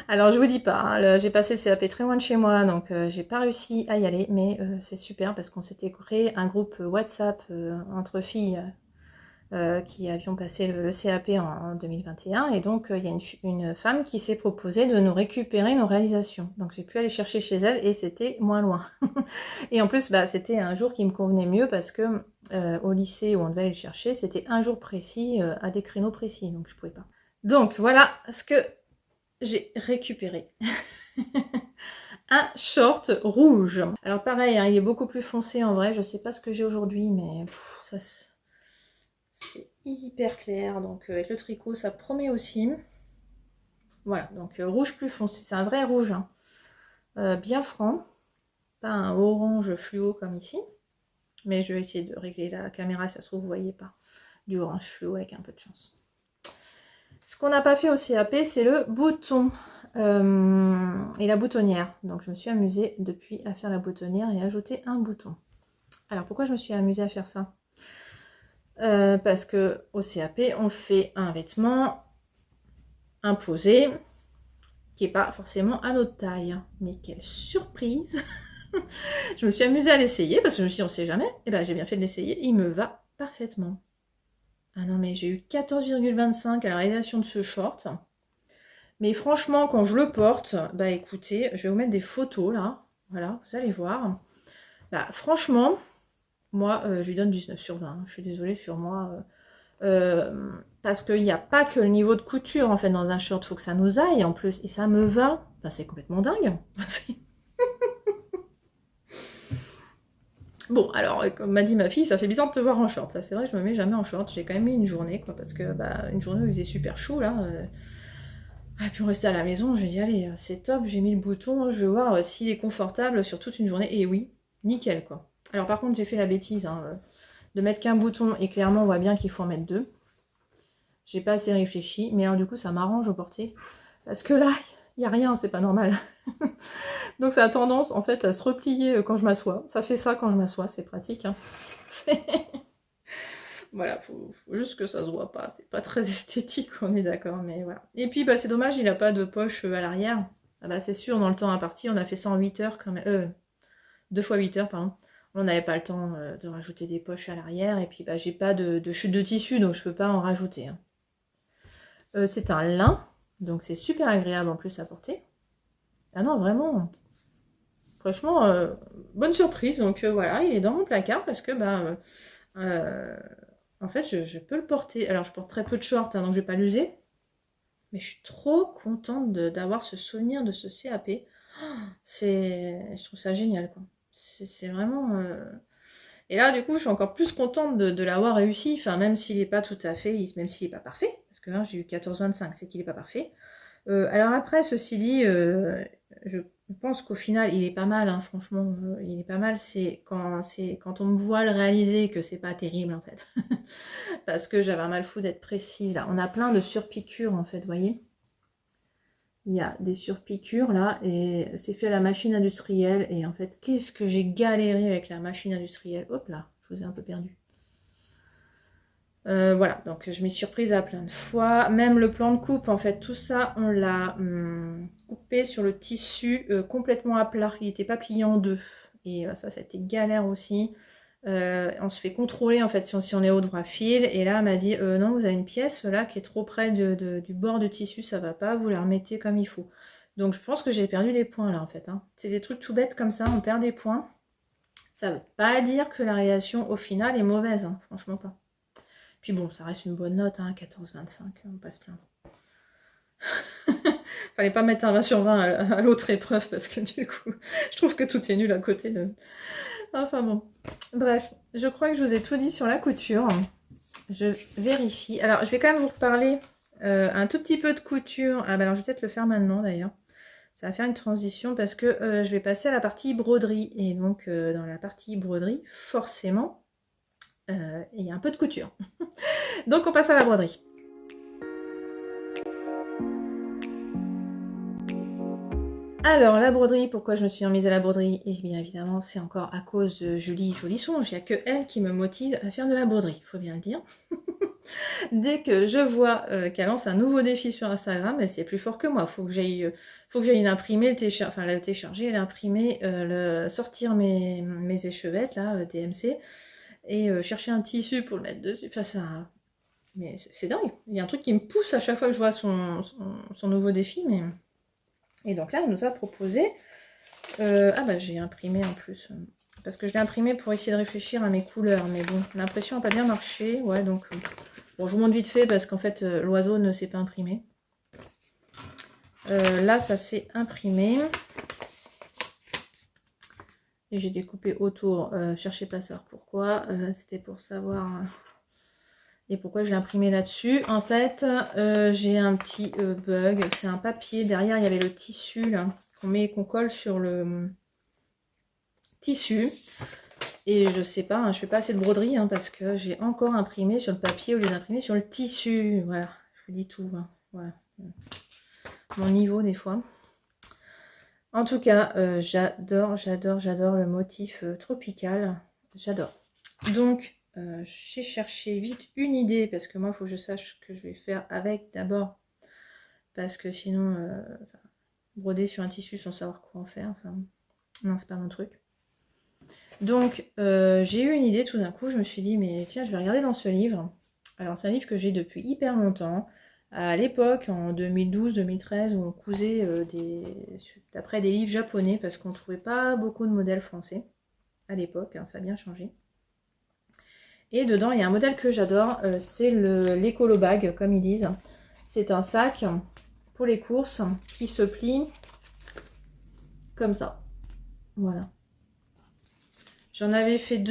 Alors, je vous dis pas, hein, j'ai passé le CAP très loin de chez moi, donc j'ai pas réussi à y aller, mais c'est super parce qu'on s'était créé un groupe WhatsApp entre filles qui avions passé le CAP en 2021, et donc il y a une femme qui s'est proposée de nous récupérer nos réalisations. Donc j'ai pu aller chercher chez elle et c'était moins loin. Et en plus, bah, c'était un jour qui me convenait mieux parce que au lycée où on devait aller le chercher, c'était un jour précis, à des créneaux précis, donc je pouvais pas. Donc voilà ce que j'ai récupéré. Un short rouge. Alors pareil, hein, il est beaucoup plus foncé en vrai, je sais pas ce que j'ai aujourd'hui, mais ça c'est hyper clair, donc avec le tricot ça promet aussi. Voilà, donc rouge plus foncé, c'est un vrai rouge, hein. Bien franc, pas un orange fluo comme ici, mais je vais essayer de régler la caméra, si ça se trouve vous voyez pas du orange fluo avec un peu de chance. Ce qu'on n'a pas fait au CAP, c'est le bouton et la boutonnière, donc je me suis amusée depuis à faire la boutonnière et ajouter un bouton. Alors pourquoi je me suis amusée à faire ça? Parce que au CAP, on fait un vêtement imposé qui n'est pas forcément à notre taille. Mais quelle surprise! Je me suis amusée à l'essayer parce que je me suis dit, on sait jamais. Et ben j'ai bien fait de l'essayer, il me va parfaitement. Ah non, mais j'ai eu 14,25 à la réalisation de ce short. Mais franchement, quand je le porte, bah écoutez, je vais vous mettre des photos là. Voilà, vous allez voir. Bah franchement, moi, je lui donne 19 sur 20. Je suis désolée sur moi. Parce qu'il n'y a pas que le niveau de couture en fait dans un short, il faut que ça nous aille en plus. Et ça me va. Enfin, c'est complètement dingue. Bon, alors, comme m'a dit ma fille, ça fait bizarre de te voir en short. Ça, c'est vrai, je me mets jamais en short. J'ai quand même mis une journée, quoi, parce que, bah, une journée où il faisait super chaud, là. Et puis on restait à la maison, je dit, allez, c'est top, j'ai mis le bouton, je vais voir s'il est confortable sur toute une journée. Et oui, nickel, quoi. Alors, par contre, j'ai fait la bêtise, hein, de mettre qu'un bouton, et clairement, on voit bien qu'il faut en mettre deux. J'ai pas assez réfléchi, mais alors, du coup, ça m'arrange au porter. Parce que là, il n'y a rien, c'est pas normal. Donc ça a tendance en fait à se replier quand je m'assois. Ça fait ça quand je m'assois, c'est pratique. Hein. Voilà, faut juste que ça se voit pas. C'est pas très esthétique, on est d'accord, mais voilà. Et puis bah, c'est dommage, il a pas de poche à l'arrière. Ah bah c'est sûr, dans le temps imparti, on a fait ça en 8 heures quand même. 2 fois 8 heures, pardon. On n'avait pas le temps de rajouter des poches à l'arrière. Et puis bah j'ai pas de chute de tissu, donc je peux pas en rajouter. Hein. C'est un lin, donc c'est super agréable en plus à porter. Ah non, vraiment. Franchement, bonne surprise. Donc voilà, il est dans mon placard parce que bah, en fait, je peux le porter. Alors, je porte très peu de shorts, hein, donc je vais pas l'user. Mais je suis trop contente d'avoir ce souvenir de ce CAP. Je trouve ça génial, quoi. C'est vraiment... Et là, du coup, je suis encore plus contente de l'avoir réussi. Enfin, même s'il n'est pas tout à fait, même s'il n'est pas parfait. Parce que là, j'ai eu 14,25, c'est qu'il n'est pas parfait. Alors après, ceci dit, je pense qu'au final, il est pas mal, hein, franchement, il est pas mal. C'est quand on me voit le réaliser que c'est pas terrible, en fait. Parce que j'avais un mal fou d'être précise, là. On a plein de surpiqûres, en fait, vous voyez. Il y a des surpiqûres, là, et c'est fait à la machine industrielle. Et en fait, qu'est-ce que j'ai galéré avec la machine industrielle. Hop là, je vous ai un peu perdu. Voilà, donc je m'y suis surprise à plein de fois. Même le plan de coupe, en fait, tout ça, on l'a coupé sur le tissu complètement à plat. Il n'était pas plié en deux. Et ça a été galère aussi. On se fait contrôler, en fait, si on est au droit fil. Et là, elle m'a dit, non, vous avez une pièce là qui est trop près du bord de tissu, ça va pas, vous la remettez comme il faut. Donc, je pense que j'ai perdu des points, là, en fait. Hein. C'est des trucs tout bêtes comme ça, on perd des points. Ça veut pas dire que la réalisation, au final, est mauvaise, hein. Franchement pas. Puis bon, ça reste une bonne note, hein, 14,25, on passe plein. Fallait pas mettre un 20 sur 20 à l'autre épreuve parce que du coup, je trouve que tout est nul à côté de... Enfin bon. Bref, je crois que je vous ai tout dit sur la couture. Je vérifie. Alors, je vais quand même vous reparler un tout petit peu de couture. Ah bah alors, je vais peut-être le faire maintenant d'ailleurs. Ça va faire une transition parce que je vais passer à la partie broderie. Et donc, dans la partie broderie, forcément, il y a un peu de couture. Donc, on passe à la broderie. Alors, la broderie, pourquoi je me suis remise à la broderie? Et bien évidemment, c'est encore à cause de Julie Jolisonge. Il n'y a que elle qui me motive à faire de la broderie, il faut bien le dire. Dès que je vois qu'elle lance un nouveau défi sur Instagram, c'est plus fort que moi. Faut que j'aille l'imprimer, le télécharger, l'imprimer, sortir mes échevettes, là, DMC, et chercher un tissu pour le mettre dessus. Enfin, ça... Mais c'est dingue. Il y a un truc qui me pousse à chaque fois que je vois son nouveau défi, mais... Et donc là, elle nous a proposé... Ah bah j'ai imprimé en plus, parce que je l'ai imprimé pour essayer de réfléchir à mes couleurs, mais bon, l'impression n'a pas bien marché, ouais, donc... Bon, je vous montre vite fait, parce qu'en fait, l'oiseau ne s'est pas imprimé. Là, ça s'est imprimé. Et j'ai découpé autour, cherchez pas à savoir pourquoi, c'était pour savoir... Et pourquoi je l'ai imprimé là-dessus. En fait, j'ai un petit bug, c'est un papier, derrière il y avait le tissu, là, qu'on colle sur le tissu. Et je sais pas, hein, je fais pas assez de broderie hein, parce que j'ai encore imprimé sur le papier au lieu d'imprimer sur le tissu. Voilà, je vous dis tout. Hein. Voilà. Mon niveau des fois. En tout cas, j'adore le motif tropical. J'adore. Donc, j'ai cherché vite une idée parce que moi, il faut que je sache ce que je vais faire avec d'abord. Parce que sinon, broder sur un tissu sans savoir quoi en faire, enfin, non, c'est pas mon truc. Donc, j'ai eu une idée tout d'un coup, je me suis dit, mais tiens, je vais regarder dans ce livre. Alors, c'est un livre que j'ai depuis hyper longtemps. À l'époque, en 2012-2013, où on cousait d'après des livres japonais, parce qu'on ne trouvait pas beaucoup de modèles français. À l'époque, hein, ça a bien changé. Et dedans, il y a un modèle que j'adore, c'est l'écolo bag, comme ils disent. C'est un sac pour les courses qui se plie comme ça. Voilà. J'en avais fait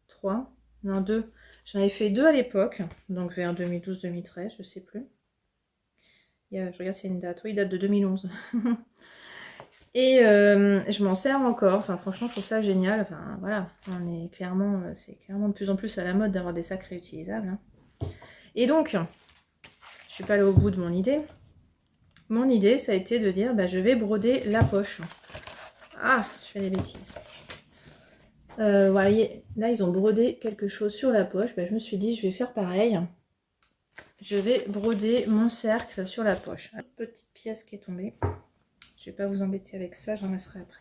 trois, non deux. J'en avais fait deux à l'époque, donc vers 2012-2013, je sais plus. Je regarde si y a une date, oui, il date de 2011. Et je m'en sers encore, enfin franchement je trouve ça génial, enfin voilà, c'est clairement de plus en plus à la mode d'avoir des sacs réutilisables. Hein. Et donc, je suis pas allée au bout de mon idée. Mon idée, ça a été de dire, bah, je vais broder la poche. Ah, je fais des bêtises. Voilà, là ils ont brodé quelque chose sur la poche, bah, je me suis dit, je vais faire pareil. Je vais broder mon cercle sur la poche. Une petite pièce qui est tombée. Je vais pas vous embêter avec ça, j'en laisserai après.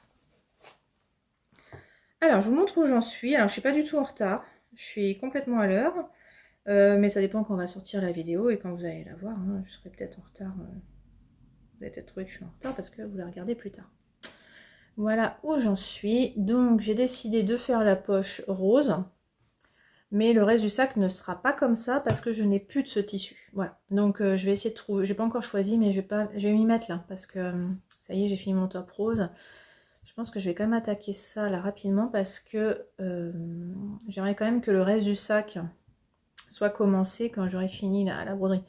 Alors, je vous montre où j'en suis. Alors, je suis pas du tout en retard. Je suis complètement à l'heure. Mais ça dépend quand on va sortir la vidéo et quand vous allez la voir. Hein. Je serai peut-être en retard. Vous allez peut-être trouver que je suis en retard parce que vous la regardez plus tard. Voilà où j'en suis. Donc, j'ai décidé de faire la poche rose. Mais le reste du sac ne sera pas comme ça parce que je n'ai plus de ce tissu. Voilà. Donc, je vais essayer de trouver... J'ai pas encore choisi, mais je vais m'y mettre là. Parce que ça y est, j'ai fini mon top rose. Je pense que je vais quand même attaquer ça là rapidement parce que j'aimerais quand même que le reste du sac soit commencé quand j'aurai fini la broderie.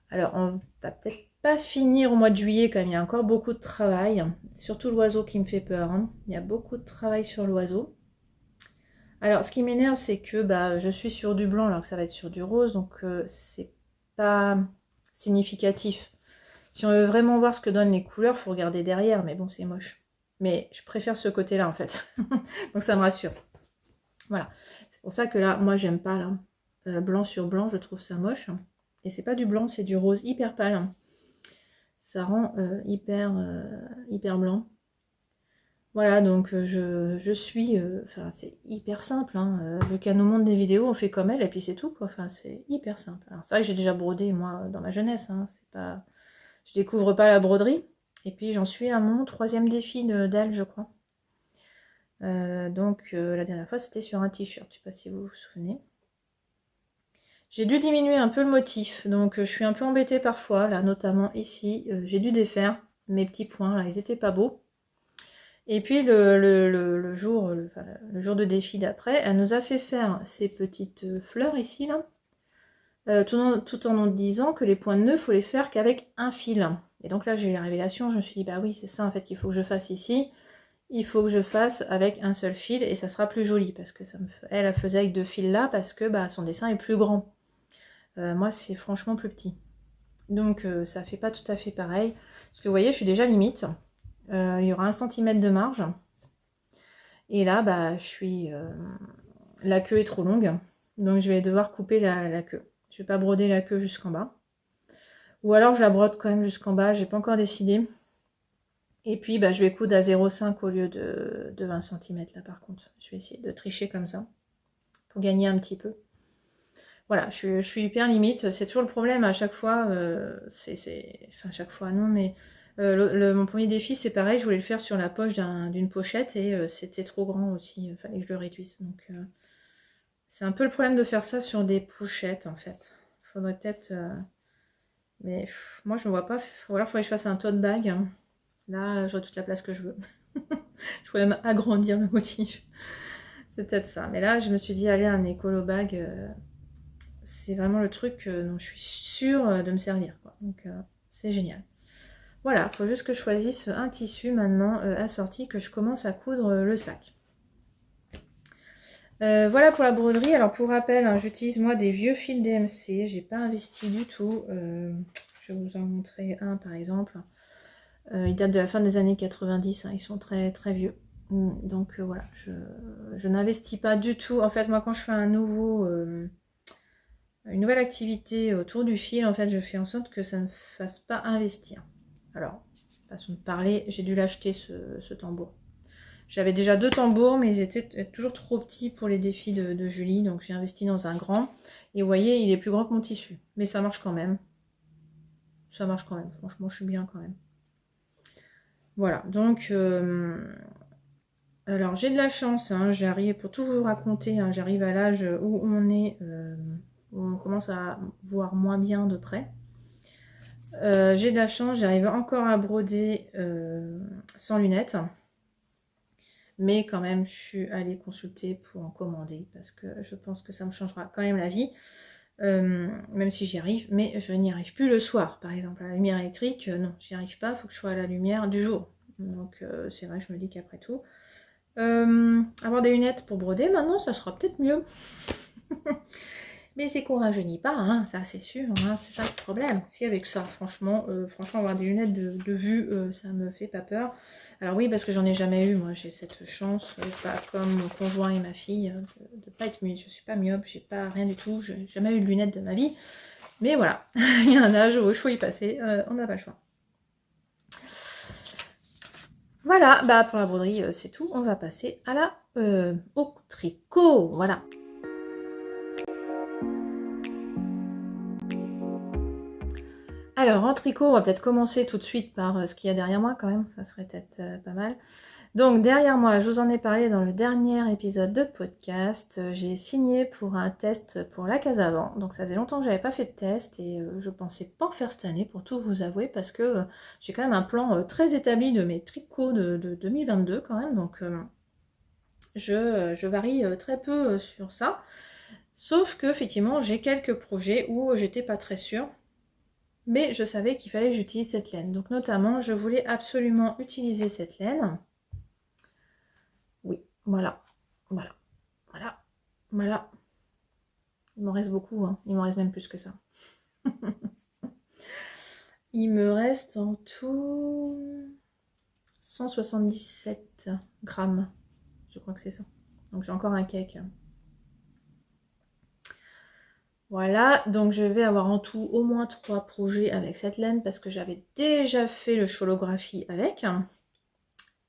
Alors on va peut-être pas finir au mois de juillet quand il y a encore beaucoup de travail. Surtout l'oiseau qui me fait peur. Hein. Il y a beaucoup de travail sur l'oiseau. Alors ce qui m'énerve c'est que bah, je suis sur du blanc alors que ça va être sur du rose. Donc c'est pas significatif. Si on veut vraiment voir ce que donnent les couleurs, il faut regarder derrière. Mais bon c'est moche. Mais je préfère ce côté-là en fait. Donc ça me rassure. Voilà. C'est pour ça que là, moi j'aime pas là. Blanc sur blanc, je trouve ça moche. Et c'est pas du blanc, c'est du rose hyper pâle. Ça rend hyper blanc. Voilà, donc je suis... Enfin, c'est hyper simple. Hein. Vu qu'elle nous montre des vidéos, on fait comme elle et puis c'est tout. Quoi. Enfin, c'est hyper simple. Alors c'est vrai que j'ai déjà brodé, moi, dans ma jeunesse. Hein. C'est pas... Je découvre pas la broderie. Et puis j'en suis à mon 3e défi d'elle, je crois. Donc la dernière fois c'était sur un t-shirt, je sais pas si vous vous souvenez. J'ai dû diminuer un peu le motif, donc je suis un peu embêtée parfois, là notamment ici, j'ai dû défaire mes petits points, là ils étaient pas beaux. Et puis le jour, enfin, le jour de défi d'après, elle nous a fait faire ces petites fleurs ici, là, tout en nous disant que les points de nœud, faut les faire qu'avec un fil. Et donc là j'ai eu la révélation, je me suis dit, bah oui c'est ça en fait qu'il faut que je fasse ici, il faut que je fasse avec un seul fil et ça sera plus joli, parce que elle faisait avec 2 fils là, parce que bah, son dessin est plus grand. Moi c'est franchement plus petit. Donc ça fait pas tout à fait pareil. Parce que vous voyez, je suis déjà limite. Il y aura 1 cm de marge. Et là, bah, la queue est trop longue. Donc je vais devoir couper la queue. Je vais pas broder la queue jusqu'en bas. Ou alors je la brode quand même jusqu'en bas. J'ai pas encore décidé. Et puis bah, je vais coudre à 0,5 au lieu de 20 cm là par contre. Je vais essayer de tricher comme ça. Pour gagner un petit peu. Voilà, je suis hyper limite. C'est toujours le problème à chaque fois. Enfin, chaque fois, non, mais mon premier défi, c'est pareil. Je voulais le faire sur la poche d'une pochette et c'était trop grand aussi. Il fallait que je le réduise. Donc, c'est un peu le problème de faire ça sur des pochettes, en fait. Faudrait peut-être. Mais moi, je ne vois pas. Ou alors, il faudrait que je fasse un tote bag. Hein. Là, j'aurai toute la place que je veux. Je pourrais même agrandir le motif. C'est peut-être ça. Mais là, je me suis dit, allez, un écolo bag. C'est vraiment le truc dont je suis sûre de me servir. Quoi. Donc c'est génial. Voilà, il faut juste que je choisisse un tissu maintenant assorti, que je commence à coudre le sac. Voilà pour la broderie. Alors pour rappel, hein, j'utilise moi des vieux fils DMC. J'ai pas investi du tout. Je vais vous en montrer un par exemple. Ils datent de la fin des années 90. Hein, ils sont très très vieux. Donc voilà, je n'investis pas du tout. En fait, moi quand je fais une nouvelle activité autour du fil, en fait, je fais en sorte que ça ne fasse pas investir. Alors, façon de parler, j'ai dû l'acheter ce tambour. J'avais déjà 2 tambours, mais ils étaient toujours trop petits pour les défis de Julie, donc j'ai investi dans un grand. Et vous voyez, il est plus grand que mon tissu, mais ça marche quand même. Ça marche quand même, franchement, je suis bien quand même. Voilà, donc... alors, j'ai de la chance, hein, j'arrive, pour tout vous raconter, hein, j'arrive à l'âge où on est... où on commence à voir moins bien de près. J'ai de la chance, j'arrive encore à broder sans lunettes. Mais quand même, je suis allée consulter pour en commander parce que je pense que ça me changera quand même la vie. Même si j'y arrive, mais je n'y arrive plus le soir. Par exemple, à la lumière électrique, non, j'y arrive pas, il faut que je sois à la lumière du jour. Donc c'est vrai, je me dis qu'après tout, avoir des lunettes pour broder, maintenant, ça sera peut-être mieux. Mais c'est qu'on rajeunit pas, hein, ça c'est sûr, hein, c'est ça le problème. Si avec ça, franchement avoir des lunettes de vue, ça me fait pas peur. Alors oui, parce que j'en ai jamais eu, moi j'ai cette chance, pas comme mon conjoint et ma fille, de pas être myope. Je suis pas myope, j'ai pas rien du tout, j'ai jamais eu de lunettes de ma vie. Mais voilà, il y a un âge où il faut y passer, on n'a pas le choix. Voilà, bah pour la broderie c'est tout, on va passer à au tricot, voilà. Alors, en tricot, on va peut-être commencer tout de suite par ce qu'il y a derrière moi quand même, ça serait peut-être pas mal. Donc, derrière moi, je vous en ai parlé dans le dernier épisode de podcast, j'ai signé pour un test pour la case avant. Donc, ça faisait longtemps que j'avais pas fait de test et je pensais pas en faire cette année, pour tout vous avouer, parce que j'ai quand même un plan très établi de mes tricots de 2022 quand même. Donc, je varie très peu sur ça. Sauf que, effectivement, j'ai quelques projets où j'étais pas très sûre. Mais je savais qu'il fallait que j'utilise cette laine. Donc notamment, je voulais absolument utiliser cette laine. Oui, voilà, voilà, voilà, voilà. Il m'en reste beaucoup, hein. Il m'en reste même plus que ça. Il me reste en tout 177 grammes. Je crois que c'est ça. Donc j'ai encore un cake. Voilà, donc je vais avoir en tout au moins 3 projets avec cette laine parce que j'avais déjà fait le cholographie avec.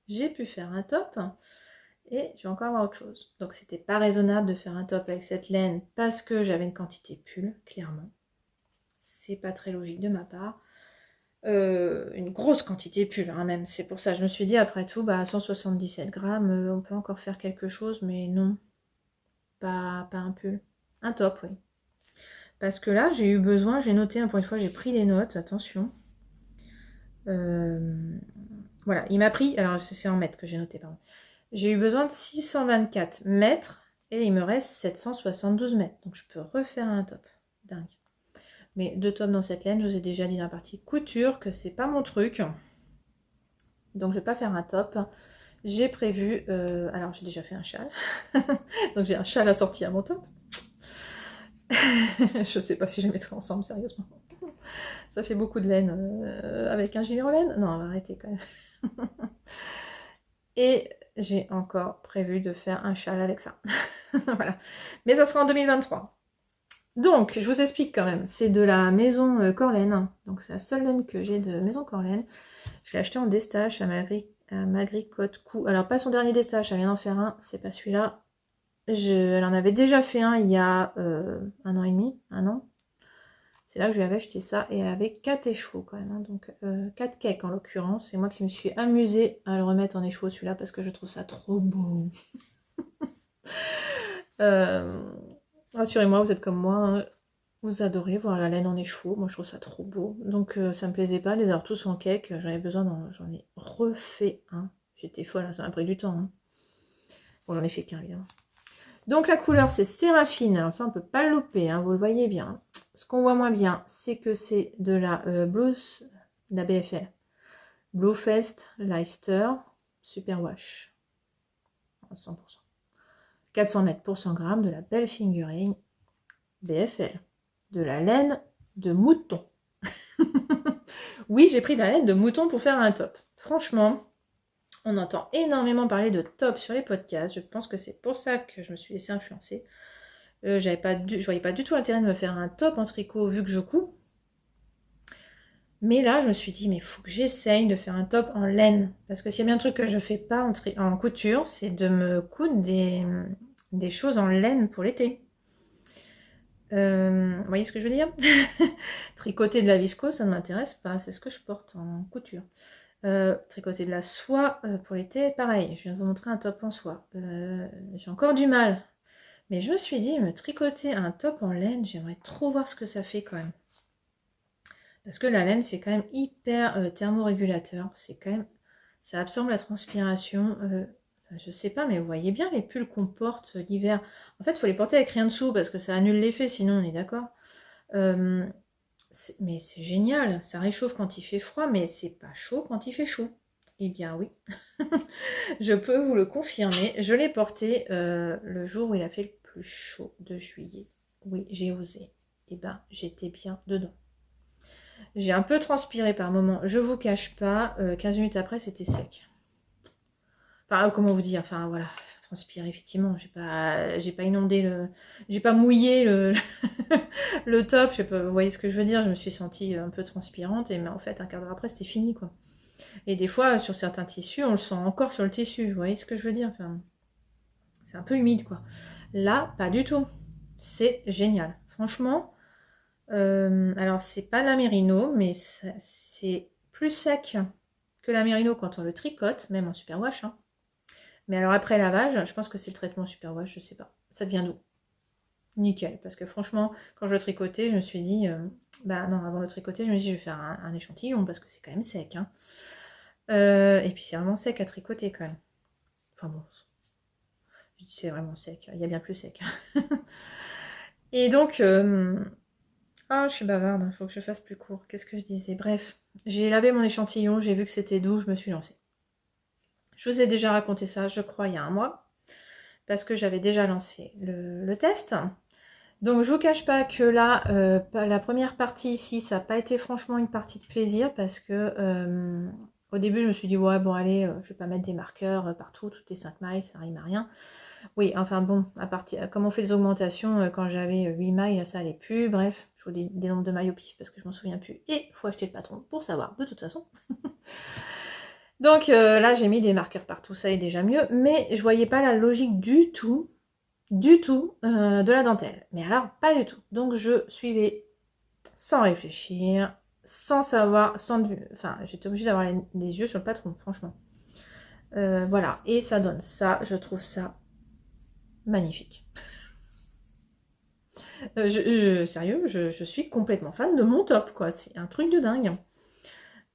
J'ai pu faire un top et je vais encore avoir autre chose. Donc c'était pas raisonnable de faire un top avec cette laine parce que j'avais une quantité pull, clairement. C'est pas très logique de ma part. Une grosse quantité pull hein, même. C'est pour ça que je me suis dit après tout, bah 177 grammes, on peut encore faire quelque chose, mais non. Pas un pull. Un top, oui. Parce que là, j'ai eu besoin, j'ai noté, pour une fois, j'ai pris les notes, attention. Voilà, il m'a pris, alors c'est en mètres que j'ai noté, pardon. J'ai eu besoin de 624 mètres et il me reste 772 mètres. Donc je peux refaire un top. Dingue. Mais 2 tops dans cette laine, je vous ai déjà dit dans la partie couture que c'est pas mon truc. Donc je vais pas faire un top. J'ai prévu, alors j'ai déjà fait un châle. Donc j'ai un châle assorti à mon top. Je sais pas si je les mettrai ensemble, sérieusement. Ça fait beaucoup de laine avec un gilet en laine. Non, on va arrêter quand même. Et j'ai encore prévu de faire un châle avec ça. Voilà. Mais ça sera en 2023. Donc, je vous explique quand même. C'est de la maison Corlaine. Donc, c'est la seule laine que j'ai de maison Corlaine. Je l'ai acheté en destache à Magri Côte Cou. Alors, pas son dernier destache, elle vient d'en faire un. C'est pas celui-là. Elle en avait déjà fait un il y a 1 an et demi, 1 an. C'est là que je lui avais acheté ça. Et elle avait 4 écheveaux quand même. Hein. Donc, 4 cakes en l'occurrence. C'est moi qui me suis amusée à le remettre en écheveau celui-là parce que je trouve ça trop beau. Rassurez-moi, vous êtes comme moi. Hein. Vous adorez voir la laine en écheveau. Moi, je trouve ça trop beau. Donc, ça me plaisait pas de les avoir tous en cake. J'en ai besoin, j'en ai refait un. J'étais folle, hein. Ça m'a pris du temps. Hein. Bon, j'en ai fait qu'un, évidemment. Donc, la couleur, c'est Séraphine. Alors, ça, on peut pas le louper. Hein. Vous le voyez bien. Ce qu'on voit moins bien, c'est que c'est de la Blues, de la BFL. Bluefest Leicester Superwash. 100%. 400 mètres pour 100 grammes de la belle fingering BFL. De la laine de mouton. Oui, j'ai pris de la laine de mouton pour faire un top. Franchement, on entend énormément parler de top sur les podcasts. Je pense que c'est pour ça que je me suis laissée influencer. Je voyais pas du tout l'intérêt de me faire un top en tricot vu que je couds. Mais là, je me suis dit, mais il faut que j'essaye de faire un top en laine. Parce que s'il y a bien un truc que je fais pas en couture, c'est de me coudre des choses en laine pour l'été. Vous voyez ce que je veux dire? Tricoter de la viscose, ça ne m'intéresse pas. C'est ce que je porte en couture. Tricoter de la soie pour l'été, pareil. Je viens de vous montrer un top en soie. J'ai encore du mal. Mais je me suis dit, me tricoter un top en laine, j'aimerais trop voir ce que ça fait quand même. Parce que la laine, c'est quand même hyper thermorégulateur. C'est quand même... Ça absorbe la transpiration. Je sais pas, mais vous voyez bien les pulls qu'on porte l'hiver. En fait, il faut les porter avec rien dessous parce que ça annule l'effet, sinon on est d'accord. Mais c'est génial. Ça réchauffe quand il fait froid, mais c'est pas chaud quand il fait chaud. Eh bien oui, je peux vous le confirmer. Je l'ai porté le jour où il a fait le plus chaud de juillet. Oui, j'ai osé. Eh ben, j'étais bien dedans. J'ai un peu transpiré par moment, je vous cache pas, 15 minutes après c'était sec. Enfin, comment vous dire, enfin voilà, transpirer effectivement, j'ai pas inondé j'ai pas mouillé le top, je sais pas, vous voyez ce que je veux dire, je me suis sentie un peu transpirante, mais en fait un quart d'heure après c'était fini quoi. Et des fois sur certains tissus, on le sent encore sur le tissu, vous voyez ce que je veux dire, enfin, c'est un peu humide quoi. Là, pas du tout, c'est génial, franchement. Alors c'est pas la mérino, mais c'est plus sec que la mérino quand on le tricote, même en superwash. Hein. Mais alors après lavage, je pense que c'est le traitement superwash, je sais pas. Ça devient doux. Nickel, parce que franchement, quand je le tricotais, je me suis dit, bah non, avant de le tricoter, je me suis dit, je vais faire un échantillon, parce que c'est quand même sec. Hein. Et puis c'est vraiment sec à tricoter quand même. Enfin bon, je dis c'est vraiment sec, il y a bien plus sec. Et donc... Ah, je suis bavarde, il faut que je fasse plus court. Qu'est-ce que je disais? Bref, j'ai lavé mon échantillon, j'ai vu que c'était doux, je me suis lancée. Je vous ai déjà raconté ça, je crois, il y a un mois, parce que j'avais déjà lancé le test. Donc, je vous cache pas que là, la première partie ici, ça n'a pas été franchement une partie de plaisir, parce que au début, je me suis dit, ouais, bon, allez, je vais pas mettre des marqueurs partout, toutes les 5 mailles, ça rime à rien. Oui, enfin bon, comme on fait des augmentations, quand j'avais 8 mailles, ça allait plus. Bref, je vous dis des nombres de mailles au pif parce que je m'en souviens plus. Et il faut acheter le patron pour savoir, de toute façon. Donc là, j'ai mis des marqueurs partout, ça est déjà mieux. Mais je voyais pas la logique du tout de la dentelle. Mais alors, pas du tout. Donc je suivais sans réfléchir, sans savoir, enfin, j'étais obligée d'avoir les yeux sur le patron, franchement. Voilà, et ça donne ça, je trouve ça magnifique. Sérieux, je suis complètement fan de mon top, quoi. C'est un truc de dingue.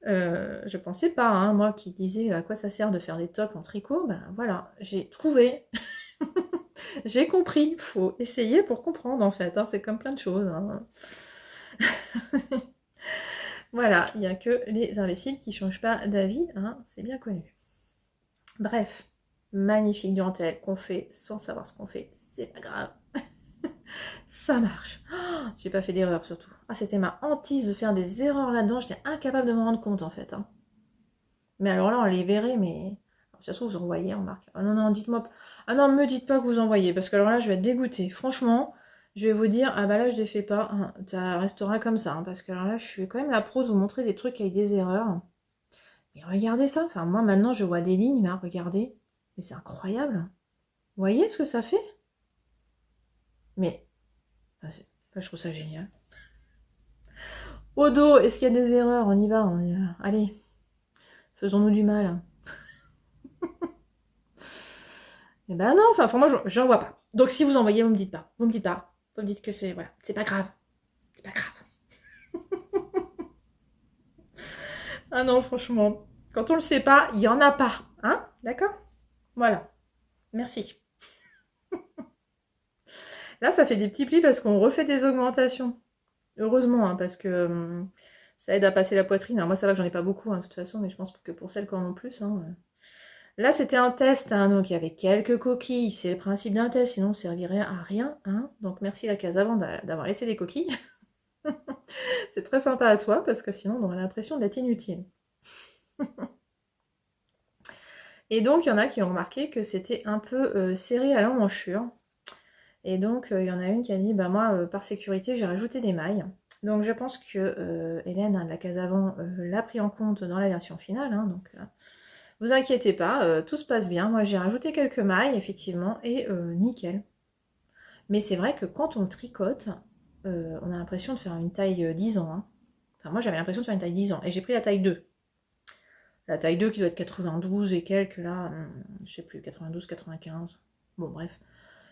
Je pensais pas, hein, moi qui disais à quoi ça sert de faire des tops en tricot, ben voilà, j'ai trouvé, j'ai compris, faut essayer pour comprendre en fait, hein, c'est comme plein de choses. Hein. Voilà, il n'y a que les imbéciles qui changent pas d'avis, hein, c'est bien connu. Bref, magnifique dentelle qu'on fait sans savoir ce qu'on fait, c'est pas grave. Ça marche. Oh, j'ai pas fait d'erreur surtout. Ah, c'était ma hantise de faire des erreurs là-dedans, j'étais incapable de me rendre compte en fait. Hein. Mais alors là, on les verrait, mais... Alors, si ça se trouve, vous envoyez, remarque. Ah non, non, dites-moi... Ah non, me dites pas que vous envoyez, parce que alors là, je vais être dégoûtée. Franchement, je vais vous dire, ah bah là, je les fais pas. Hein, ça restera comme ça, hein, parce que alors là, je suis quand même la pro de vous montrer des trucs avec des erreurs. Mais regardez ça, enfin, moi, maintenant, je vois des lignes, là, regardez. Mais c'est incroyable. Vous voyez ce que ça fait? Mais... Enfin, je trouve ça génial. Au dos, est-ce qu'il y a des erreurs? On y va, on y va. Allez, faisons-nous du mal. Eh ben non, enfin moi j'en vois pas. Donc si vous envoyez, vous me dites pas. Vous me dites pas. Vous me dites que c'est voilà, c'est pas grave. C'est pas grave. Ah non, franchement, quand on le sait pas, il y en a pas, hein? D'accord? Voilà. Merci. Là, ça fait des petits plis parce qu'on refait des augmentations. Heureusement, hein, parce que ça aide à passer la poitrine. Alors moi, ça va que j'en ai pas beaucoup, hein, de toute façon, mais je pense que pour celles qui en ont plus, hein, Là, c'était un test, hein, donc il y avait quelques coquilles. C'est le principe d'un test, sinon ça servirait à rien. Hein. Donc merci la case avant d'avoir laissé des coquilles. C'est très sympa à toi, parce que sinon on aurait l'impression d'être inutile. Et donc, il y en a qui ont remarqué que c'était un peu serré à l'emmanchure. Et donc, il y en a une qui a dit, bah moi, par sécurité, j'ai rajouté des mailles. Donc, je pense que Hélène, hein, de la case avant, l'a pris en compte dans la version finale. Hein, donc, vous inquiétez pas, tout se passe bien. Moi, j'ai rajouté quelques mailles, effectivement, et nickel. Mais c'est vrai que quand on tricote, on a l'impression de faire une taille 10 ans. Hein. Enfin, moi, j'avais l'impression de faire une taille 10 ans. Et j'ai pris la taille 2. La taille 2 qui doit être 92 et quelques, là, je sais plus, 92, 95. Bon, bref.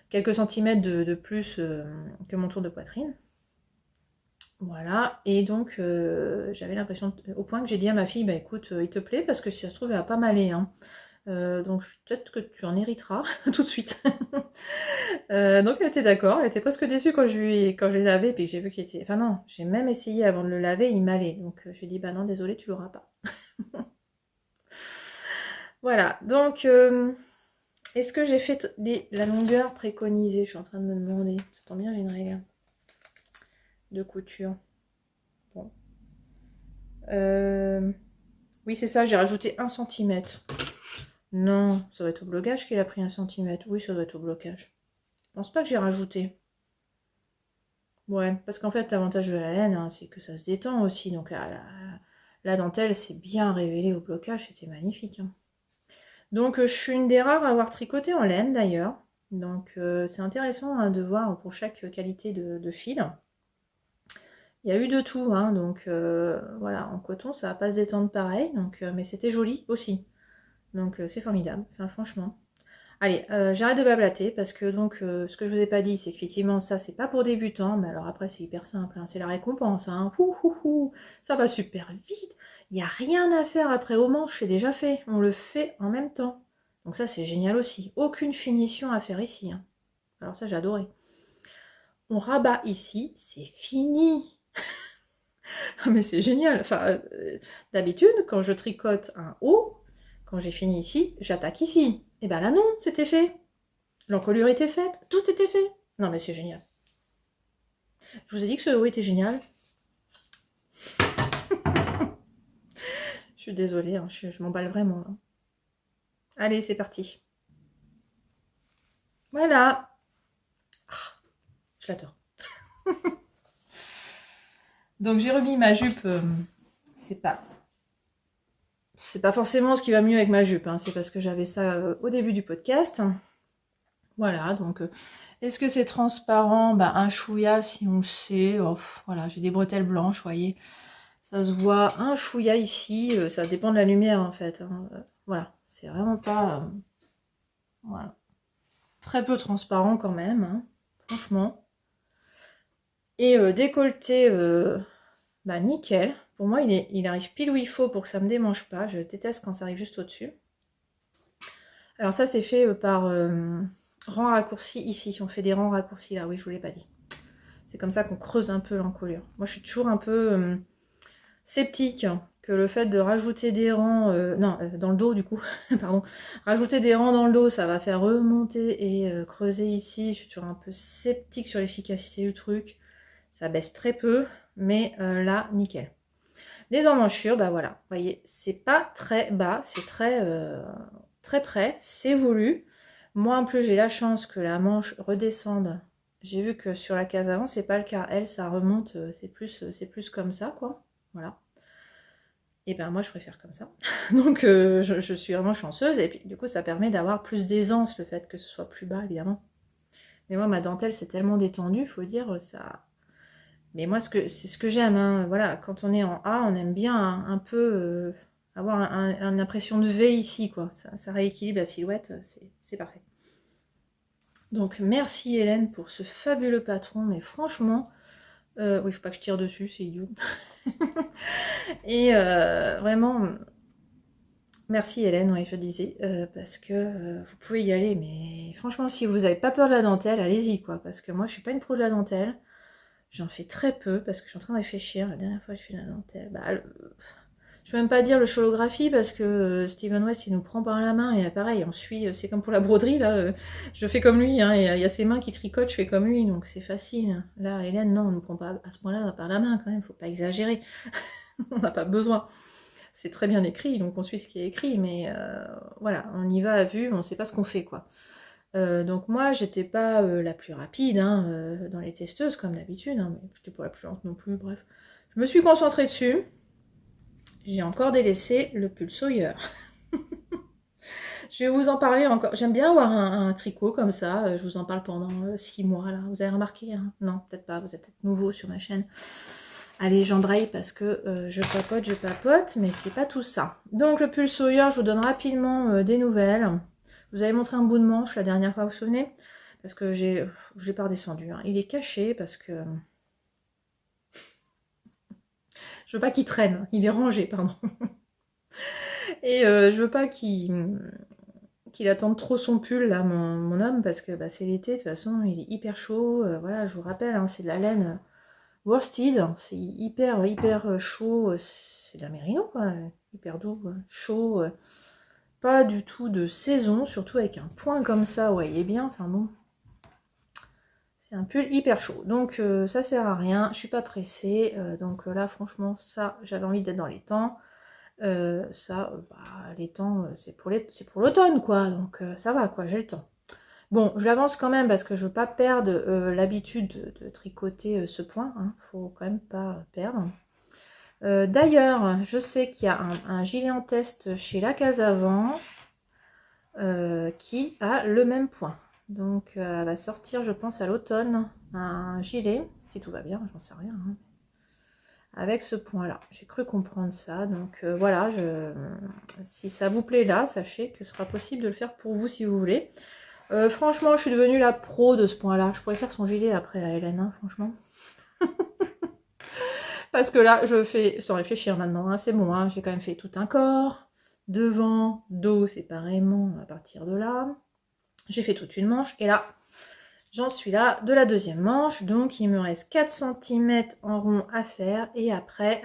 Quelques centimètres de plus que mon tour de poitrine. Voilà, et donc j'avais l'impression, au point que j'ai dit à ma fille, bah écoute, il te plaît, parce que si ça se trouve, elle va pas m'aller. Hein. Donc peut-être que tu en hériteras tout de suite. Donc elle était d'accord, elle était presque déçue quand je l'ai lavé, puis j'ai vu qu'il était... Enfin non, j'ai même essayé avant de le laver, il m'allait. Donc je lui ai dit, bah non, désolé, tu l'auras pas. Voilà, donc est-ce que j'ai fait la longueur préconisée? Je suis en train de me demander. Ça tombe bien, j'ai une règle de couture. Bon. Oui, c'est ça, j'ai rajouté 1 cm. Non, ça doit être au blocage qu'il a pris 1 cm. Oui, ça doit être au blocage. Je pense pas que j'ai rajouté. Ouais, parce qu'en fait, l'avantage de la laine, hein, c'est que ça se détend aussi. Donc la dentelle s'est bien révélée au blocage, c'était magnifique. Hein. Donc je suis une des rares à avoir tricoté en laine d'ailleurs. Donc c'est intéressant hein, de voir pour chaque qualité de fil. Il y a eu de tout, hein, donc voilà, en coton ça va pas se détendre pareil, donc, mais c'était joli aussi. Donc c'est formidable, enfin franchement. Allez, j'arrête de bablater parce que donc ce que je vous ai pas dit, c'est qu'effectivement ça c'est pas pour débutants, mais alors après c'est hyper simple, hein, c'est la récompense, hein. Ça va super vite, il n'y a rien à faire après au manche, c'est déjà fait, on le fait en même temps. Donc ça c'est génial aussi, aucune finition à faire ici. Hein. Alors ça j'ai adoré. On rabat ici, c'est fini. Mais c'est génial. Enfin, d'habitude, quand je tricote un haut, quand j'ai fini ici, j'attaque ici. Et ben là non, c'était fait. L'encolure était faite, tout était fait. Non mais c'est génial. Je vous ai dit que ce haut était génial. Je suis désolée, hein, je m'emballe vraiment. Là. Allez, c'est parti. Voilà. Ah, je l'adore. Donc j'ai remis ma jupe. C'est pas forcément ce qui va mieux avec ma jupe. Hein, c'est parce que j'avais ça au début du podcast. Voilà, donc est-ce que c'est transparent? Bah, un chouïa si on le sait. Oh, voilà, j'ai des bretelles blanches, vous voyez. Ça se voit un chouïa ici, ça dépend de la lumière en fait. Hein. Voilà, c'est vraiment pas... voilà. Très peu transparent quand même, hein, franchement. Et décolleté, bah nickel. Pour moi, il arrive pile où il faut pour que ça me démange pas. Je déteste quand ça arrive juste au-dessus. Alors ça, c'est fait par rang raccourci ici. On fait des rangs raccourcis là, oui, je vous l'ai pas dit. C'est comme ça qu'on creuse un peu l'encolure. Moi, je suis toujours un peu sceptique que le fait de rajouter des rangs, dans le dos du coup, pardon, rajouter des rangs dans le dos, ça va faire remonter et creuser ici. Je suis toujours un peu sceptique sur l'efficacité du truc. Ça baisse très peu, mais là, nickel. Les emmanchures, bah voilà, vous voyez, c'est pas très bas, c'est très près, c'est voulu. Moi, en plus, j'ai la chance que la manche redescende. J'ai vu que sur la case avant, c'est pas le cas. Elle, ça remonte, c'est plus comme ça, quoi. Voilà. Et ben moi, je préfère comme ça. Donc, je suis vraiment chanceuse. Et puis, du coup, ça permet d'avoir plus d'aisance, le fait que ce soit plus bas, évidemment. Mais moi, ma dentelle, c'est tellement détendu, faut dire, ça... Mais moi, c'est ce que j'aime. Hein. Voilà, quand on est en A, on aime bien un peu avoir une impression de V ici, quoi. Ça rééquilibre la silhouette, c'est parfait. Donc, merci Hélène pour ce fabuleux patron. Mais franchement, oui, il faut pas que je tire dessus, c'est idiot. Et vraiment, merci Hélène, oui, je disais, parce que vous pouvez y aller. Mais franchement, si vous n'avez pas peur de la dentelle, allez-y, quoi. Parce que moi, je suis pas une pro de la dentelle. J'en fais très peu parce que je suis en train de réfléchir. La dernière fois que je fais la dentelle, je ne vais même pas dire le cholographie parce que Steven West il nous prend par la main et pareil, on suit, c'est comme pour la broderie là. Je fais comme lui, hein, il y a ses mains qui tricotent, je fais comme lui donc c'est facile. Là, Hélène, non, on ne nous prend pas à ce point-là par la main quand même, faut pas exagérer. On n'a pas besoin. C'est très bien écrit donc on suit ce qui est écrit, mais voilà, on y va à vue, on ne sait pas ce qu'on fait quoi. Donc moi, j'étais pas la plus rapide hein, dans les testeuses, comme d'habitude, hein, mais j'étais pas la plus lente non plus, bref. Je me suis concentrée dessus. J'ai encore délaissé le pull Sawyer. Je vais vous en parler encore. J'aime bien avoir un tricot comme ça. Je vous en parle pendant 6 mois, là. Vous avez remarqué hein? Non, peut-être pas. Vous êtes peut-être nouveau sur ma chaîne. Allez, j'embraye parce que je papote, mais c'est pas tout ça. Donc, le pull Sawyer, je vous donne rapidement des nouvelles. Vous avez montré un bout de manche la dernière fois, vous vous souvenez? Parce que je l'ai pas redescendu. Hein. Il est caché parce que... Je veux pas qu'il traîne. Il est rangé, pardon. Et je veux pas qu'il attende trop son pull, là, mon homme, parce que bah, c'est l'été, de toute façon, il est hyper chaud. Voilà, je vous rappelle, hein, c'est de la laine worsted. C'est hyper chaud. C'est de la mérino, quoi. Hyper doux, chaud. Pas du tout de saison, surtout avec un point comme ça. Ouais, il est bien, enfin bon... C'est un pull hyper chaud, donc ça sert à rien, je suis pas pressée, donc là franchement ça j'avais envie d'être dans les temps, les temps c'est pour l'automne quoi, donc ça va quoi, j'ai le temps. Bon, je l'avance quand même parce que je veux pas perdre l'habitude de tricoter ce point, hein, faut quand même pas perdre. D'ailleurs, je sais qu'il y a un gilet en test chez La Casavant qui a le même point. Donc elle va sortir, je pense, à l'automne, un gilet, si tout va bien, j'en sais rien, hein, avec ce point-là. J'ai cru comprendre ça, donc voilà, si ça vous plaît là, sachez que ce sera possible de le faire pour vous si vous voulez. Franchement, je suis devenue la pro de ce point-là. Je pourrais faire son gilet après à Hélène, hein, franchement. Parce que là, je fais, sans réfléchir maintenant, hein, c'est bon, hein, j'ai quand même fait tout un corps, devant, dos séparément à partir de là. J'ai fait toute une manche et là, j'en suis là de la deuxième manche. Donc, il me reste 4 cm en rond à faire. Et après,